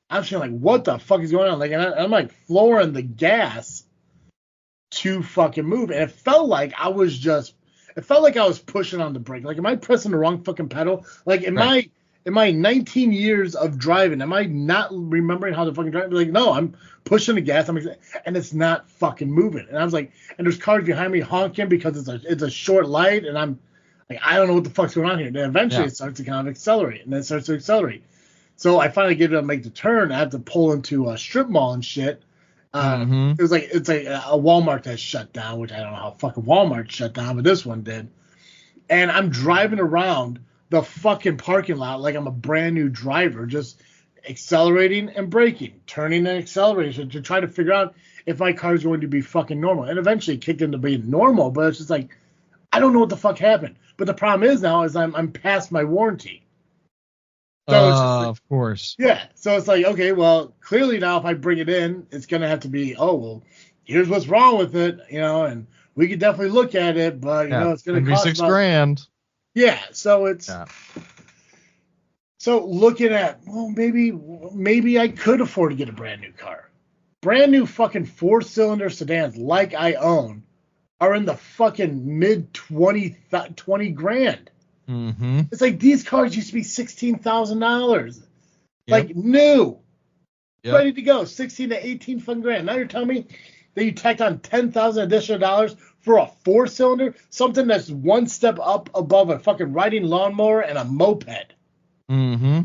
B: I'm feeling like, what the fuck is going on? Like, and I'm like flooring the gas to fucking move, and it felt like I was pushing on the brake. Like, am I pressing the wrong fucking pedal? Like, in my 19 years of driving, am I not remembering how to fucking drive? Like, no, I'm pushing the gas, and it's not fucking moving. And I was like, and there's cars behind me honking because it's a short light, and I'm like, I don't know what the fuck's going on here. And then eventually it starts to kind of accelerate, and then it starts to accelerate. So I finally get to make the turn. I have to pull into a strip mall and shit. It's like a Walmart that shut down, which I don't know how fucking Walmart shut down, but this one did. And I'm driving around the fucking parking lot like I'm a brand new driver, just accelerating and braking, turning and accelerating to try to figure out if my car is going to be fucking normal. And eventually it kicked into being normal, but it's just like, I don't know what the fuck happened. But the problem is now is I'm past my warranty. So
C: of course.
B: Yeah. So it's like, okay, well, clearly now if I bring it in, it's going to have to be, oh, well, here's what's wrong with it, and we could definitely look at it, but, it's going to cost
C: be $6,000.
B: Yeah. So it's, so looking at, well, maybe I could afford to get a brand new car. Brand new fucking 4-cylinder sedans like I own are in the fucking mid 20 grand.
C: Mm-hmm.
B: It's like these cars used to be $16,000, like new, ready to go, 16 to 18 fucking grand. Now you're telling me that you tacked on $10,000 additional dollars for a 4-cylinder, something that's one step up above a fucking riding lawnmower and a moped.
C: Mm-hmm.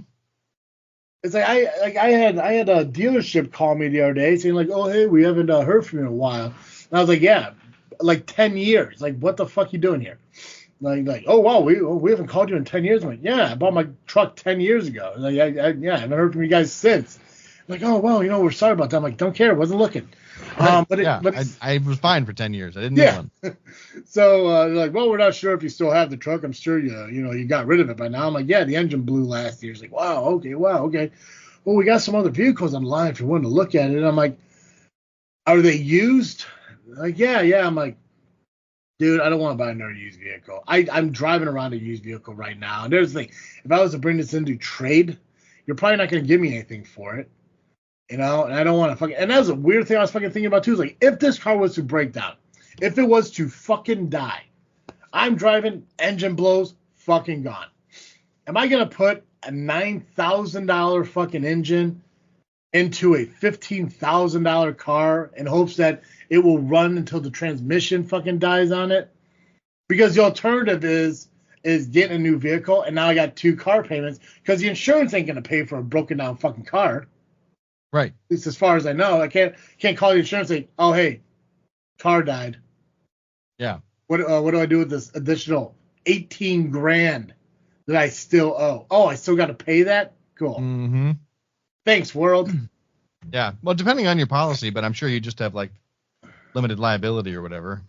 B: It's like I had a dealership call me the other day saying like, oh hey, we haven't heard from you in a while. And I was like, yeah, like 10 years. Like, what the fuck you doing here? Like, oh wow, we haven't called you in 10 years. I'm like, yeah, I bought my truck 10 years ago. Like, I haven't heard from you guys since. Like, oh well, we're sorry about that. I'm like, don't care, wasn't looking.
C: I was fine for 10 years. I didn't need one.
B: So they're like, well, we're not sure if you still have the truck. I'm sure you got rid of it by now. I'm like, yeah, the engine blew last year. It's like, wow, okay. Well, we got some other vehicles on the line if you wanted to look at it. And I'm like, are they used? Like, yeah. I'm like, dude, I don't want to buy another used vehicle. I'm driving around a used vehicle right now. And there's the thing, if I was to bring this into trade, you're probably not going to give me anything for it. And I don't want to fucking, and that was a weird thing I was fucking thinking about too. Is like, if this car was to break down, if it was to fucking die, I'm driving, engine blows, fucking gone. Am I going to put a $9,000 fucking engine into a $15,000 car in hopes that it will run until the transmission fucking dies on it? Because the alternative is getting a new vehicle, and now I got 2 car payments because the insurance ain't going to pay for a broken down fucking car.
C: Right.
B: At least as far as I know. I can't call the insurance and say, oh, hey, car died.
C: Yeah.
B: What do I do with this additional 18 grand that I still owe? Oh, I still got to pay that? Cool.
C: Mm-hmm.
B: Thanks, world.
C: Yeah. Well, depending on your policy, but I'm sure you just have like limited liability or whatever.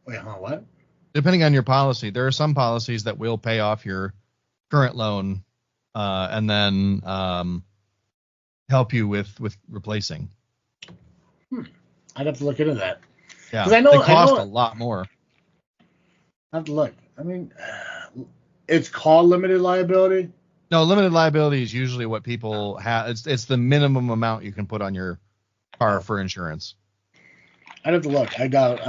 B: Wait, huh, what?
C: Depending on your policy, there are some policies that will pay off your current loan and then help you with replacing.
B: I'd have to look into that.
C: Yeah,
B: they
C: cost a lot more.
B: I have to look. I mean, it's called limited liability.
C: No, limited liability is usually what people have. It's the minimum amount you can put on your car for insurance.
B: I'd have to look. I don't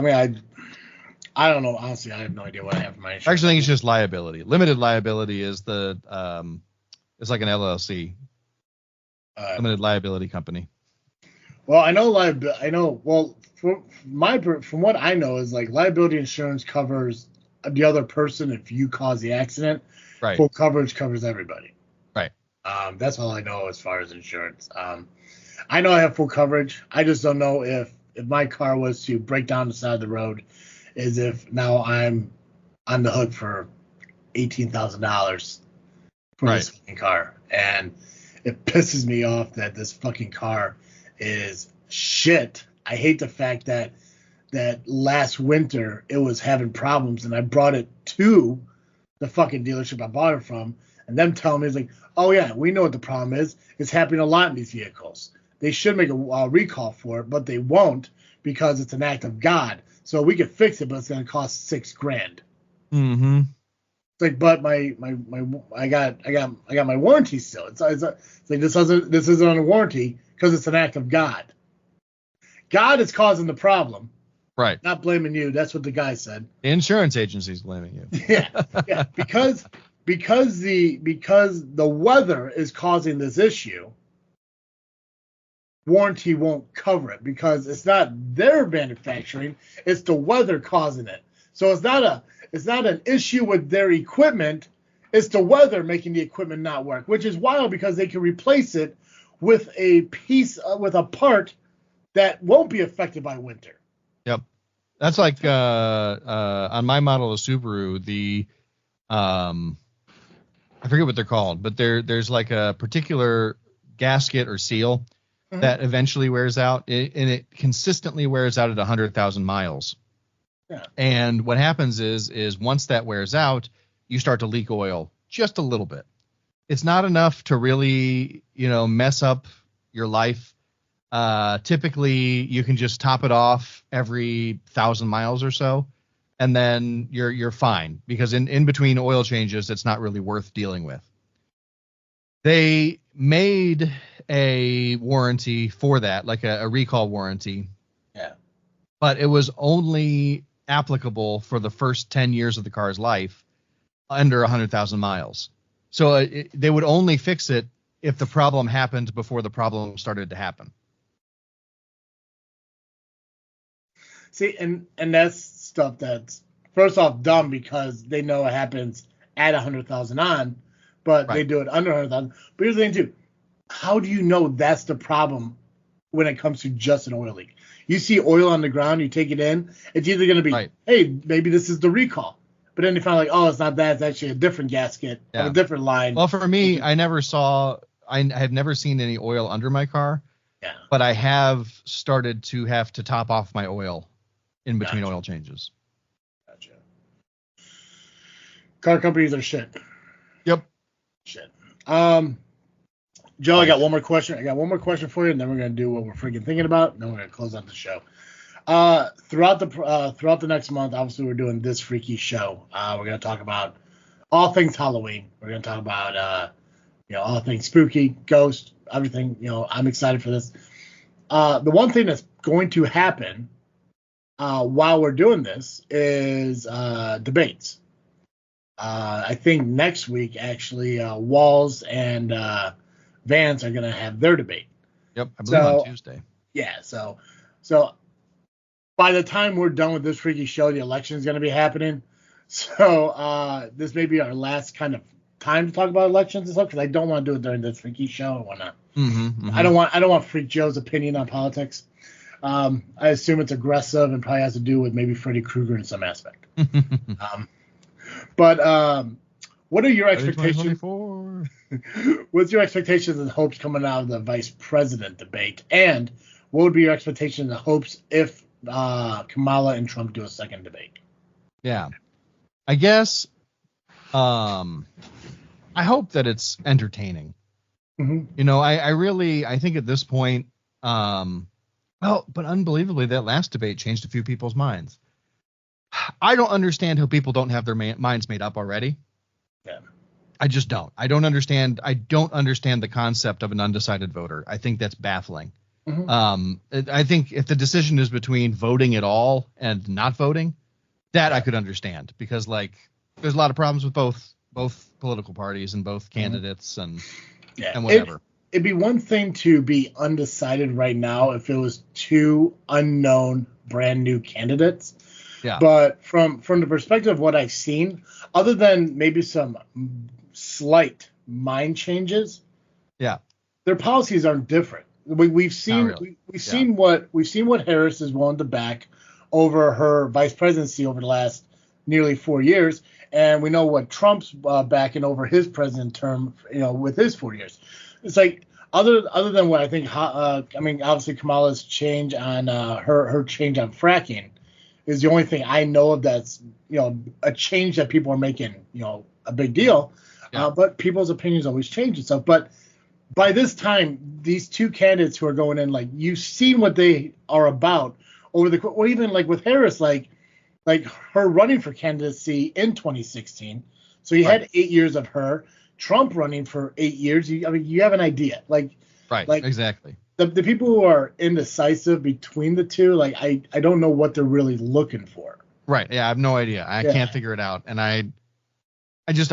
B: know. Honestly, I have no idea what I have for my insurance.
C: I actually think it's just liability. Limited liability is it's like an LLC. Limited liability company.
B: Well, I know Well, from what I know is like liability insurance covers the other person if you cause the accident.
C: Right.
B: Full coverage covers everybody.
C: Right.
B: That's all I know as far as insurance. I know I have full coverage. I just don't know if my car was to break down the side of the road, is if now I'm on the hook for $18,000 for this fucking car. And it pisses me off that this fucking car is shit. I hate the fact that last winter it was having problems, and I brought it to the fucking dealership I bought it from, and them telling me, it's like, oh yeah, we know what the problem is. It's happening a lot in these vehicles. They should make a recall for it, but they won't because it's an act of God. So we could fix it, but it's going to cost $6,000.
C: Mm-hmm.
B: It's like, but I got my warranty still. It's like this isn't on a warranty because it's an act of God. God is causing the problem.
C: Right.
B: Not blaming you. That's what the guy said.
C: The insurance agency's blaming you.
B: Yeah. Because the weather is causing this issue. Warranty won't cover it because it's not their manufacturing, it's the weather causing it. So it's not an issue with their equipment, it's the weather making the equipment not work, which is wild because they can replace it with a part that won't be affected by winter.
C: Yep. That's like on my model of Subaru, the I forget what they're called, but there's like a particular gasket or seal that eventually wears out, and it consistently wears out at 100,000 miles.
B: Yeah.
C: And what happens is once that wears out, you start to leak oil just a little bit. It's not enough to really, mess up your life. Typically, you can just top it off every 1,000 miles or so, and then you're fine because in between oil changes, it's not really worth dealing with. They made a warranty for that, like a recall warranty.
B: Yeah.
C: But it was only applicable for the first 10 years of the car's life under 100,000 miles. So they would only fix it if the problem happened before the problem started to happen.
B: See, and that's stuff that's, first off, dumb because they know it happens at 100,000 on, but They do it under 100,000. But here's the thing, too. How do you know that's the problem when it comes to just an oil leak? You see oil on the ground, you take it in, it's either going to be, hey, maybe this is the recall. But then they find like, oh, it's not that. It's actually a different gasket on a different line.
C: Well, for me, I have never seen any oil under my car.
B: Yeah.
C: But I have started to have to top off my oil in between oil changes.
B: Gotcha. Car companies are shit.
C: Yep.
B: Shit. Joe, I got one more question. For you, and then we're gonna do what we're freaking thinking about. And then we're gonna close out the show. Throughout the next month, obviously we're doing this freaky show. We're gonna talk about all things Halloween. We're gonna talk about all things spooky, ghost, everything. I'm excited for this. The one thing that's going to happen while we're doing this is debates. I think next week actually Walls and Vance are gonna have their debate.
C: Yep, I believe on Tuesday.
B: Yeah, so by the time we're done with this freaky show, the election is going to be happening. So this may be our last kind of time to talk about elections and stuff because I don't want to do it during this freaky show or whatnot. I don't want Freak Joe's opinion on politics. I assume it's aggressive and probably has to do with maybe Freddy Krueger in some aspect. But what are your expectations? What's your expectations and hopes coming out of the vice president debate? And what would be your expectations and hopes if Kamala and Trump do a second debate?
C: Yeah, I guess I hope that it's entertaining. I think at this point, but unbelievably, that last debate changed a few people's minds. I don't understand how people don't have their minds made up already.
B: Yeah.
C: I just don't. I don't understand the concept of an undecided voter. I think that's baffling. I think if the decision is between voting at all and not voting, that I could understand because there's a lot of problems with both political parties and both candidates and whatever.
B: It'd be one thing to be undecided right now if it was two unknown brand new candidates.
C: Yeah.
B: But from the perspective of what I've seen, other than maybe some slight mind changes, their policies aren't different. We've seen what Harris is willing to back over her vice presidency over the last nearly 4 years, and we know what Trump's backing over his president term, with his 4 years. It's like other than what I think. Obviously Kamala's change on her change on fracking is the only thing I know of that's, a change that people are making, a big deal.
C: Yeah.
B: But people's opinions always change and stuff. But by this time, these two candidates who are going in, like, you've seen what they are about or even like with Harris, like her running for candidacy in 2016. So you had 8 years of her. Trump running for 8 years. You have an idea. Like
C: exactly.
B: The people who are indecisive between the two, like, I don't know what they're really looking for.
C: Right. Yeah, I have no idea. I can't figure it out, and I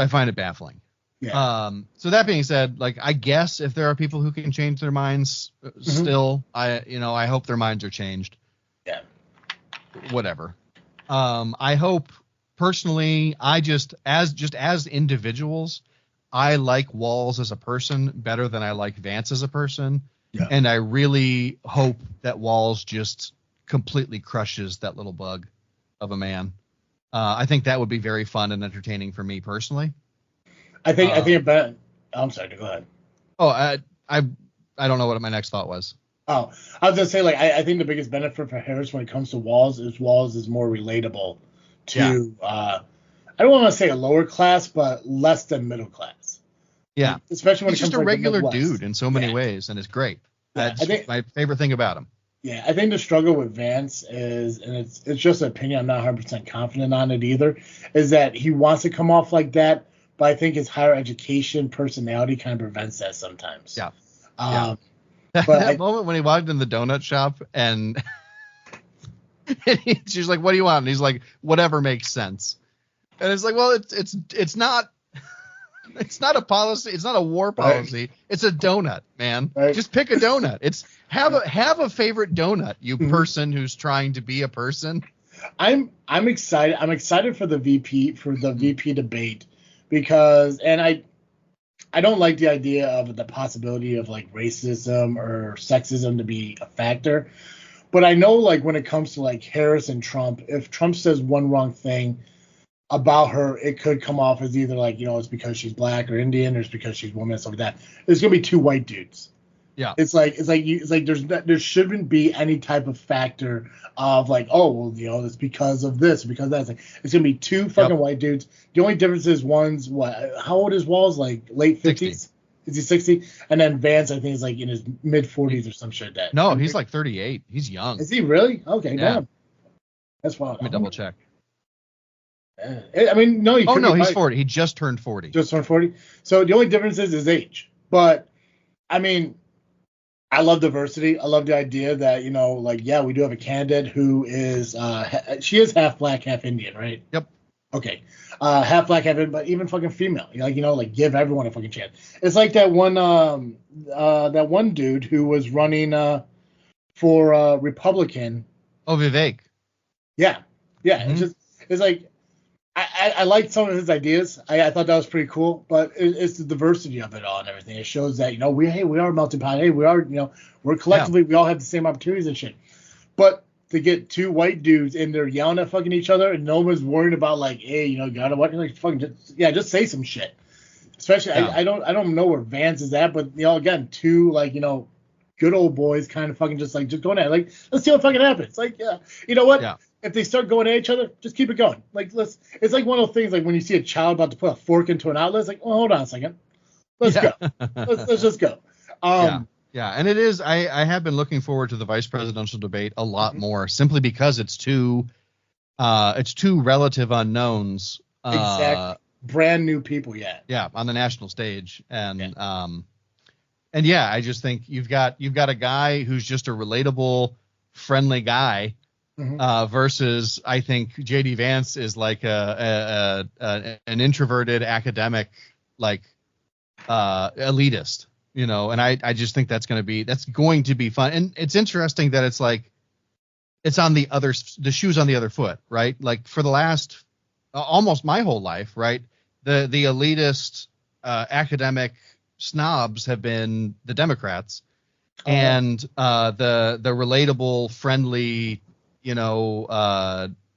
C: find it baffling.
B: Yeah.
C: So that being said, like, I guess if there are people who can change their minds, still, I hope their minds are changed.
B: Yeah.
C: Whatever. I hope personally, as individuals, I like Walz as a person better than I like Vance as a person.
B: Yeah.
C: And I really hope that Walz just completely crushes that little bug of a man. I think that would be very fun and entertaining for me personally.
B: I think I'm sorry, go ahead.
C: Oh, I don't know what my next thought was.
B: Oh, I was gonna say, like, I think the biggest benefit for Harris when it comes to Walz is more relatable to I don't want to say a lower class, but less than middle class.
C: Yeah,
B: like, especially when
C: he's
B: it comes
C: just a
B: to, like,
C: regular
B: the Midwest.
C: dude in so many ways, and it's great.
B: Yeah,
C: That's my favorite thing about him.
B: Yeah, I think the struggle with Vance is, and it's just an opinion, I'm not 100% confident on it either, is that he wants to come off like that, but I think his higher education personality kind of prevents that sometimes.
C: Yeah.
B: But
C: that moment when he walked in the donut shop and she's like, "What do you want?" And he's like, "Whatever makes sense." And it's like, well, it's not a policy. It's not a war policy. Right. It's a donut, man. Right. Just pick a donut. It's have a favorite donut, you person who's trying to be a person.
B: I'm excited. I'm excited for the VP debate because, and I don't like the idea of the possibility of, like, racism or sexism to be a factor. But I know, like, when it comes to, like, Harris and Trump, if Trump says one wrong thing about her, it could come off as either, like, it's because she's black or Indian, or it's because she's woman, and stuff like that. It's gonna be two white dudes.
C: Yeah.
B: It's like there shouldn't be any type of factor of, like, oh, well, it's because of this, because that's, like, it's gonna be two fucking white dudes. The only difference is one's how old is Walz? Like late 50s? Is he 60? And then Vance, I think, is like in his mid 40s or some shit. That
C: no, he's like 38. He's young.
B: Is he really? Okay,
C: yeah.
B: Damn. That's wild.
C: Let me double check.
B: I mean, no.
C: He's 40. He just turned 40.
B: Just turned 40. So the only difference is his age. But I mean, I love diversity. I love the idea that, we do have a candidate who is she is half black, half Indian, right?
C: Yep.
B: Okay. Half black, half Indian, but even fucking female. Give everyone a fucking chance. It's like that one dude who was running for Republican.
C: Oh, Vivek.
B: Yeah. Mm-hmm. It's like I like some of his ideas. I thought that was pretty cool, but it's the diversity of it all and everything. It shows that, we are a melting pot. Hey, we are, we're collectively, we all have the same opportunities and shit. But to get two white dudes in there yelling at fucking each other and no one's worried about, like, hey, gotta what, like, fucking just say some shit. Especially, I don't know where Vance is at, but again, two, like, good old boys kind of fucking just going at it. Like, let's see what fucking happens. Like, you know what? Yeah. If they start going at each other, just keep it going. Like, it's like one of those things, like when you see a child about to put a fork into an outlet, it's like, well, hold on a second. Let's go. Let's just go.
C: Yeah. And it is, I have been looking forward to the vice presidential debate a lot more, simply because it's two relative unknowns.
B: Exactly. Brand new people yet.
C: Yeah. On the national stage. And I just think you've got a guy who's just a relatable, friendly guy. Mm-hmm. Versus, I think JD Vance is like an introverted academic, like elitist, and I just think that's going to be fun. And it's interesting that it's like it's on the shoes on the other foot, right? Like for the last almost my whole life, right? The elitist academic snobs have been the Democrats, and the relatable, friendly,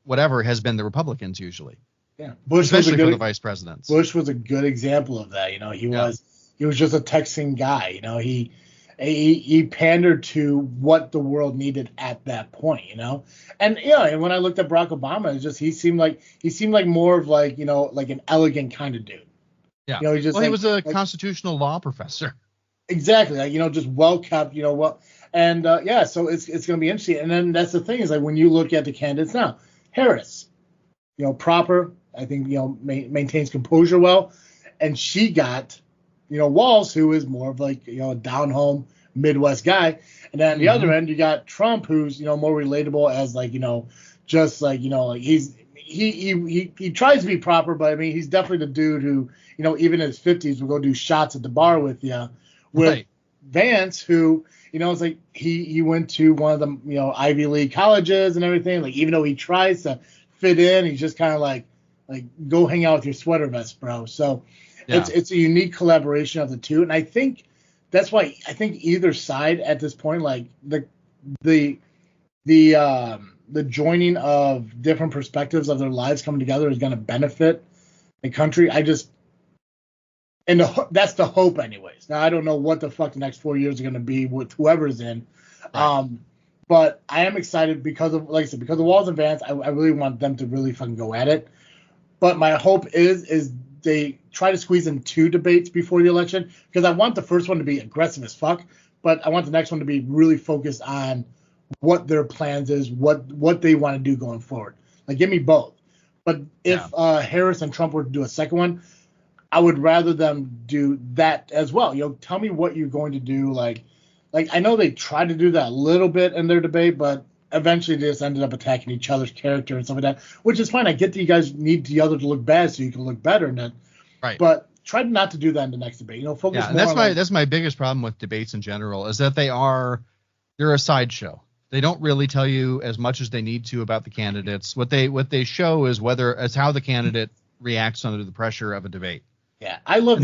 C: whatever has been the Republicans usually.
B: Yeah,
C: especially for the vice presidents.
B: Bush was a good example of that. He was just a Texan guy. he pandered to what the world needed at that point, And and when I looked at Barack Obama, it's just he seemed like more of like like an elegant kind of dude.
C: Yeah.
B: He just
C: he was a constitutional law professor.
B: Exactly, like just well kept, and so it's going to be interesting. And then that's the thing is like when you look at the candidates now, Harris, proper, I think maintains composure well, and she got Walz, who is more of like a down home Midwest guy, and then on the other end you got Trump, who's more relatable as like just like like he tries to be proper, but I mean he's definitely the dude who even in his 50s will go do shots at the bar with you. With Vance, who is like he went to one of the Ivy League colleges and everything. Like even though he tries to fit in, he's just kind of like go hang out with your sweater vest, bro. So it's a unique collaboration of the two, and I think that's why I think either side at this point, like the joining of different perspectives of their lives coming together is going to benefit the country. And that's the hope, anyways. Now I don't know what the fuck the next 4 years are going to be with whoever's in, but I am excited because of, like I said, because of Walz and Vance. I really want them to really fucking go at it. But my hope is they try to squeeze in 2 debates before the election, because I want the first one to be aggressive as fuck, but I want the next one to be really focused on what their plans is, what they want to do going forward. Like give me both. But if Harris and Trump were to do a second one, I would rather them do that as well. Tell me what you're going to do. Like I know they tried to do that a little bit in their debate, but eventually they just ended up attacking each other's character and stuff like that, which is fine. I get that you guys need the other to look bad so you can look better in it.
C: Right.
B: But try not to do that in the next debate. Focus more
C: that's my biggest problem with debates in general is that they're a sideshow. They don't really tell you as much as they need to about the candidates. What they show is how the candidate reacts under the pressure of a debate.
B: Yeah, I love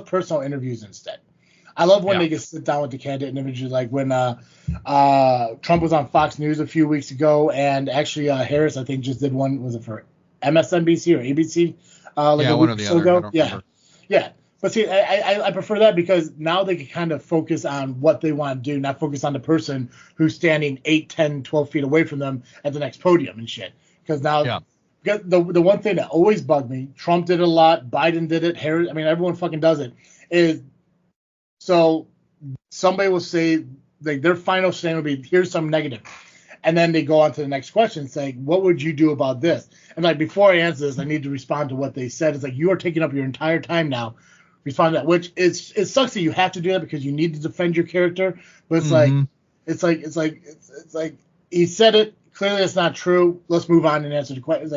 B: personal interviews instead. I love when they get sit down with the candidate individually, like when Trump was on Fox News a few weeks ago, and actually Harris, I think, just did one. Was it for MSNBC or ABC?
C: One or the other.
B: Yeah. But see, I prefer that because now they can kind of focus on what they want to do, not focus on the person who's standing 8, 10, 12 feet away from them at the next podium and shit. Because now the one thing that always bugged me, Trump did it a lot, Biden did it, Harris, I mean, everyone fucking does it, is so somebody will say, like, their final statement will be, here's some negative. And then they go on to the next question saying, what would you do about this? And like, before I answer this, I need to respond to what they said. It's like, you are taking up your entire time now. Respond to that, which it sucks that you have to do that because you need to defend your character. But it's like he said it. Clearly, it's not true. Let's move on and answer the question. It's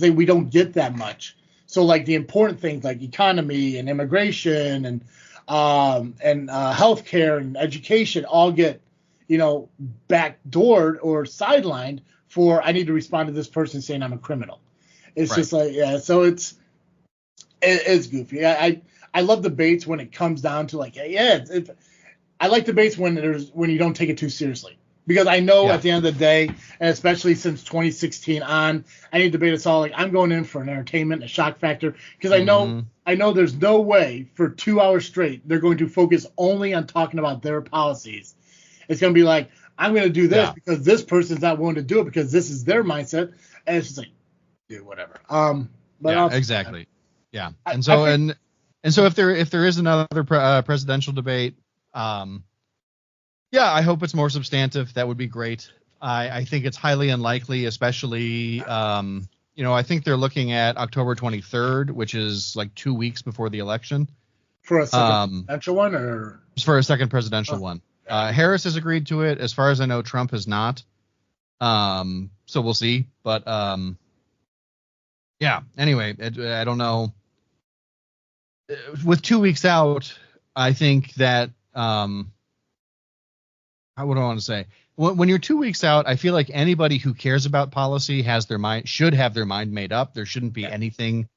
B: like we don't get that much. So like the important things like economy and immigration and healthcare and education all get backdoored or sidelined for I need to respond to this person saying I'm a criminal. It's just like so it's goofy. I love debates when it comes down to like I like debates when you don't take it too seriously. Because I know at the end of the day, and especially since 2016 on, any debate it's all like I'm going in for an entertainment, a shock factor, because I know there's no way for 2 hours straight they're going to focus only on talking about their policies. It's going to be like I'm going to do this because this person's not willing to do it because this is their mindset, and it's just like, dude, whatever.
C: Exactly. Yeah, and so if there is another presidential debate, I hope it's more substantive. That would be great. I think it's highly unlikely, especially, I think they're looking at October 23rd, which is like 2 weeks before the election.
B: For a second presidential one, or
C: for a second presidential one. Harris has agreed to it. As far as I know, Trump has not. So we'll see. But anyway, I don't know. With 2 weeks out, I think that what do I want to say? When you're 2 weeks out, I feel like anybody who cares about policy should have their mind made up. There shouldn't be anything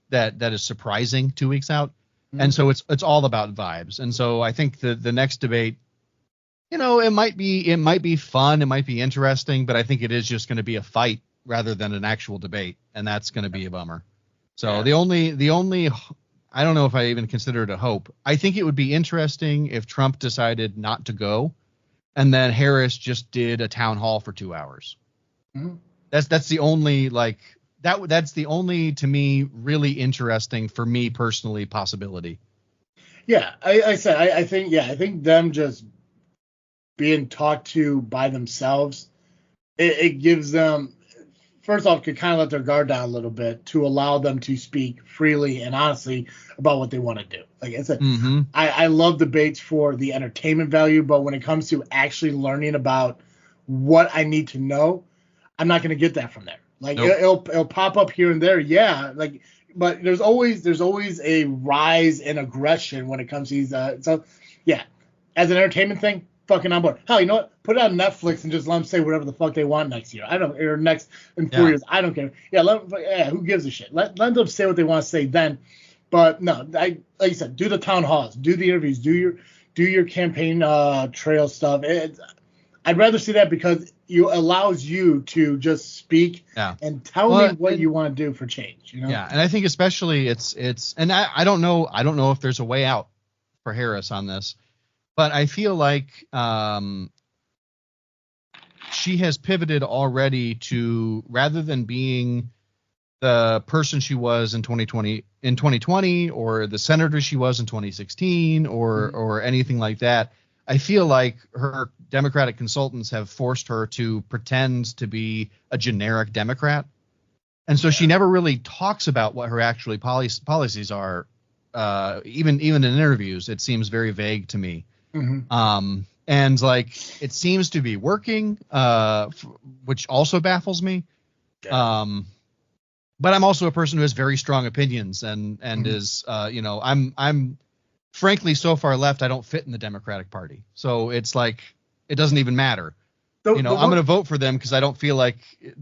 C: that is surprising 2 weeks out. Mm-hmm. And so it's all about vibes. And so I think the next debate, it might be fun, it might be interesting, but I think it is just going to be a fight rather than an actual debate, and that's going to be a bummer. So the only I don't know if I even consider it a hope. I think it would be interesting if Trump decided not to go, and then Harris just did a town hall for 2 hours.
B: Mm-hmm.
C: That's the only that's the only, to me, really interesting, for me personally, possibility.
B: Yeah, I think them just being talked to by themselves, it gives them, first off, could kind of let their guard down a little bit to allow them to speak freely and honestly about what they want to do. Like I said, I love debates for the entertainment value, but when it comes to actually learning about what I need to know, I'm not going to get that from there. Like it'll pop up here and there, yeah. Like, but there's always a rise in aggression when it comes to these. So yeah, as an entertainment thing, fucking on board. Hell, you know what? Put it on Netflix and just let them say whatever the fuck they want next year. Or next in 4 years. I don't care. Yeah, who gives a shit? Let them say what they want to say then. But no, like you said, do the town halls, do the interviews, do your campaign trail stuff. I'd rather see that because it allows you to just speak and tell me what you want to do for change. You know?
C: Yeah, and I think especially it's and I don't know if there's a way out for Harris on this, but I feel like she has pivoted already to, rather than being the person she was in 2020 or the senator she was in 2016 or anything like that. I feel like her Democratic consultants have forced her to pretend to be a generic Democrat. And so she never really talks about what her actually policies are. Even in interviews, it seems very vague to me. And like, it seems to be working, which also baffles me. But I'm also a person who has very strong opinions and is, I'm frankly so far left, I don't fit in the Democratic Party. So it's like, it doesn't even matter. I'm going to vote for them because I don't feel like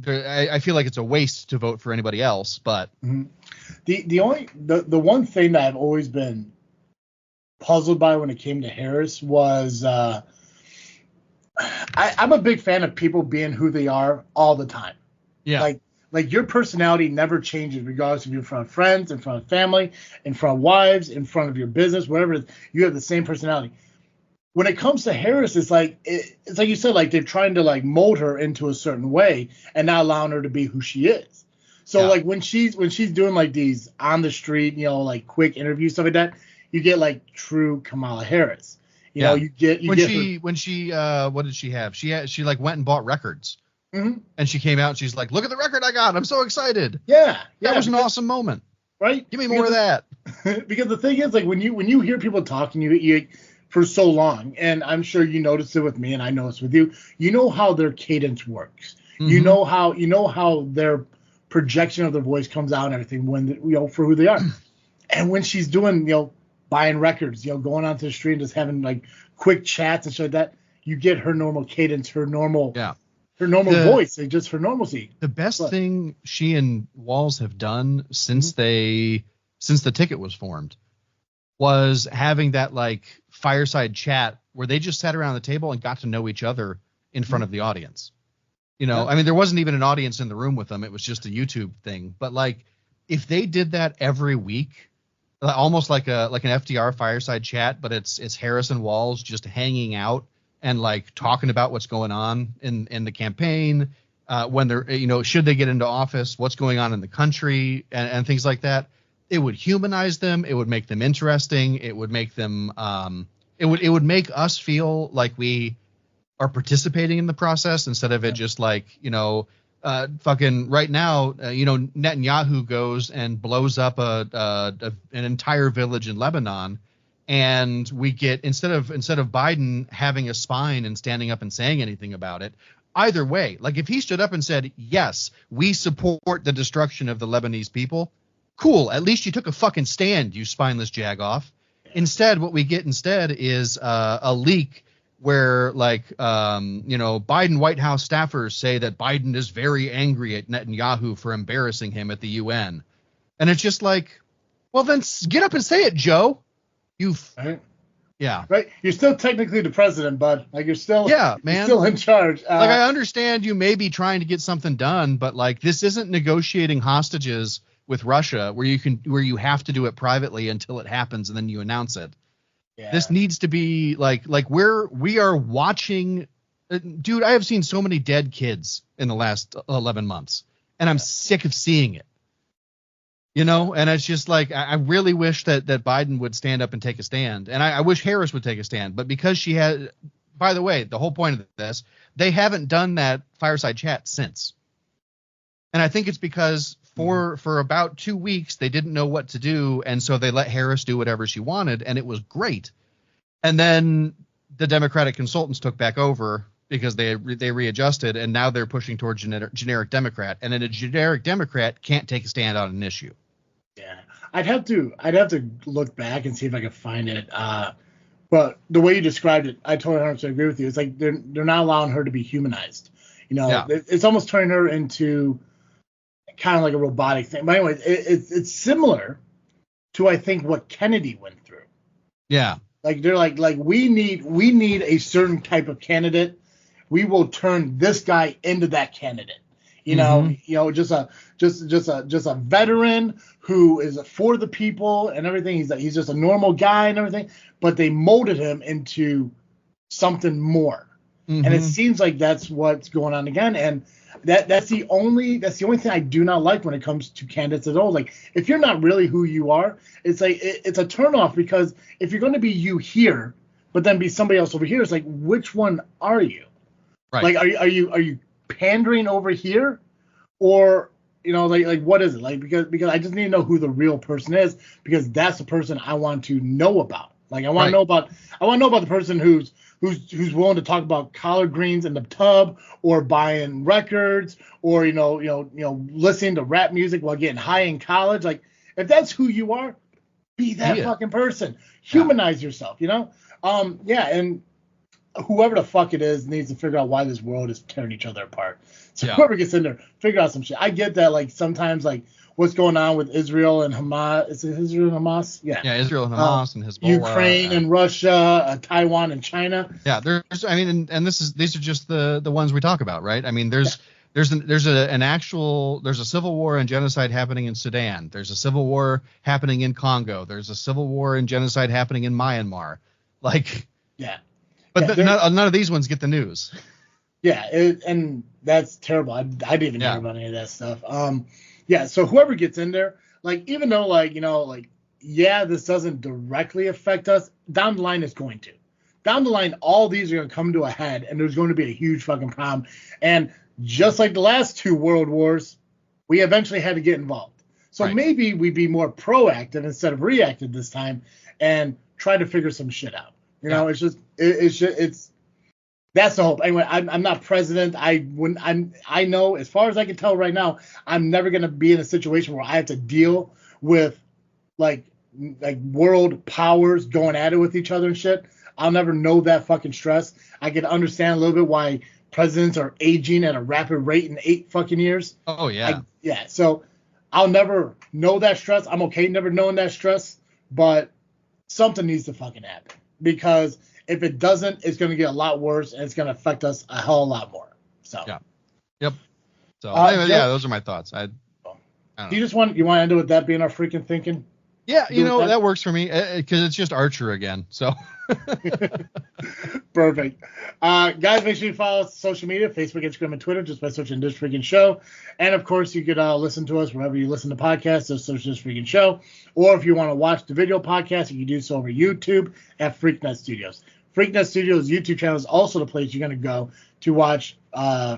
C: I feel like it's a waste to vote for anybody else. But
B: the one thing that I've always been puzzled by when it came to Harris was I'm a big fan of people being who they are all the time.
C: Yeah.
B: Like your personality never changes regardless if you're in front of friends, in front of family, in front of wives, in front of your business, whatever it is, you have the same personality. When it comes to Harris, it's like you said, like they're trying to like mold her into a certain way and not allowing her to be who she is. So like when she's doing like these on the street, like quick interviews, stuff like that, you get like true Kamala Harris. You know, what did she have? She like went and bought records. And she came out and she's like, look at the record I got. I'm so excited. Yeah. That was an awesome moment. Right? Give me more of that. Because the thing is, like, when you hear people talking, you for so long, and I'm sure you noticed it with me and I noticed with you, you know how their cadence works. You know how their projection of their voice comes out and everything when for who they are. And when she's doing, buying records, going onto the street and just having like quick chats and shit like that, you get her normal cadence, her normal voice, just her normalcy. The best thing she and Walz have done since the ticket was formed was having that like fireside chat where they just sat around the table and got to know each other in front of the audience. I mean, there wasn't even an audience in the room with them. It was just a YouTube thing. But like, if they did that every week, almost like an FDR fireside chat, but it's Harris and Walz just hanging out and like talking about what's going on in the campaign, when they're, should they get into office, what's going on in the country and things like that. It would humanize them. It would make them interesting. It would make them, it would make us feel like we are participating in the process instead of it just like, fucking right now, Netanyahu goes and blows up an entire village in Lebanon. And we get, instead of Biden having a spine and standing up and saying anything about it, either way, like if he stood up and said, yes, we support the destruction of the Lebanese people, cool. At least you took a fucking stand, you spineless jagoff. Instead, what we get is a leak where like, Biden White House staffers say that Biden is very angry at Netanyahu for embarrassing him at the UN. And it's just like, well, then get up and say it, Joe. Right. Yeah. Right. You're still technically the president, bud. Like you're still, man. You're still in charge. Like I understand you may be trying to get something done, but like this isn't negotiating hostages
C: with Russia, where you have to do it privately until it happens and then you announce it. Yeah. This needs to be like where we are watching. Dude, I have seen so many dead kids in the last 11 months, and I'm sick of seeing it. And it's just like, I really wish that Biden would stand up and take a stand. And I wish Harris would take a stand. But because she had, by the way, the whole point of this, they haven't done that fireside chat since. And I think it's because for about 2 weeks, they didn't know what to do. And so they let Harris do whatever she wanted. And it was great. And then the Democratic consultants took back over because they readjusted. And now they're pushing towards generic Democrat. And then a generic Democrat can't take a stand on an issue.
B: Yeah, I'd have to look back and see if I could find it. But the way you described it, I totally 100% agree with you. It's like they're not allowing her to be humanized. It's almost turning her into kind of like a robotic thing. But anyway, it's similar to, I think, what Kennedy went through.
C: Yeah,
B: like they're like we need a certain type of candidate. We will turn this guy into that candidate. Just a veteran who is for the people and everything. He's just a normal guy and everything, but they molded him into something more. And it seems like that's what's going on again. And that's the only thing I do not like when it comes to candidates at all. Like, if you're not really who you are, it's like it's a turnoff, because if you're going to be you here, but then be somebody else over here, it's like, which one are you? Right. Like, are you pandering over here, or like what is it? Like, because I just need to know who the real person is, because that's the person I want to know about. Like, I want to know about the person who's willing to talk about collard greens in the tub, or buying records, or listening to rap music while getting high in college. Like, if that's who you are, be that fucking person. Humanize yourself, and whoever the fuck it is needs to figure out why this world is tearing each other apart. So whoever gets in there, figure out some shit. I get that, like, sometimes, like, what's going on with Israel and Hamas. Is it Israel and Hamas? Yeah.
C: Yeah, Israel and Hamas and Hezbollah.
B: Ukraine and Russia, Taiwan and China.
C: Yeah, and these are just the ones we talk about, right? I mean, there's a civil war and genocide happening in Sudan. There's a civil war happening in Congo. There's a civil war and genocide happening in Myanmar. Like, but none of these ones get the news.
B: Yeah, and that's terrible. I didn't even hear about any of that stuff. So whoever gets in there, like, even though, this doesn't directly affect us, down the line it's going to. Down the line, all these are going to come to a head, and there's going to be a huge fucking problem. And just like the last two world wars, we eventually had to get involved. So maybe we be more proactive instead of reactive this time, and try to figure some shit out. It's that's the hope. Anyway, I'm not president. I know, as far as I can tell right now, I'm never going to be in a situation where I have to deal with like world powers going at it with each other and shit. I'll never know that fucking stress. I can understand a little bit why presidents are aging at a rapid rate in 8 fucking years.
C: Oh yeah.
B: So I'll never know that stress. I'm okay never knowing that stress, but something needs to fucking happen, because if it doesn't, it's going to get a lot worse, and it's going to affect us a hell of a lot more. So
C: Yep. So anyway, those are my thoughts. I don't know.
B: You want to end it with that being our freaking thinking?
C: Yeah, that works for me, because it's just Archer again. So
B: perfect. Guys, make sure you follow us on social media, Facebook, Instagram, and Twitter, just by searching This Freakin' Show. And of course, you could listen to us wherever you listen to podcasts, just search This Freakin' Show. Or if you want to watch the video podcast, you can do so over YouTube at FreakNet Studios. FreakNet Studios YouTube channel is also the place you're going to go to watch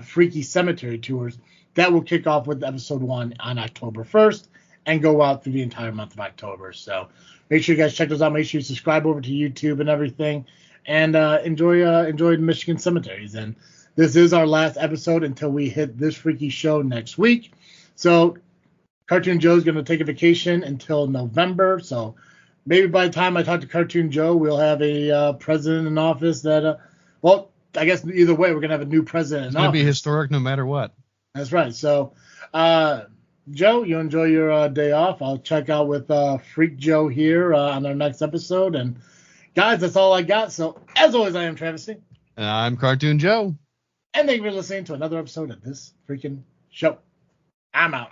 B: Freaky Cemetery Tours. That will kick off with episode 1 on October 1st and go out through the entire month of October. So make sure you guys check those out. Make sure you subscribe over to YouTube and everything, and enjoy Michigan cemeteries. And this is our last episode until we hit This Freaky Show next week. So Cartoon Joe's going to take a vacation until November. So maybe by the time I talk to Cartoon Joe, we'll have a president in office that, I guess either way, we're going to have a new president in office. It's
C: going to be historic no matter what.
B: That's right. So, Joe, you enjoy your day off. I'll check out with Freak Joe here on our next episode. And guys, that's all I got. So as always, I am Travesty.
C: And I'm Cartoon Joe.
B: And thank you for listening to another episode of This Freakin' Show. I'm out.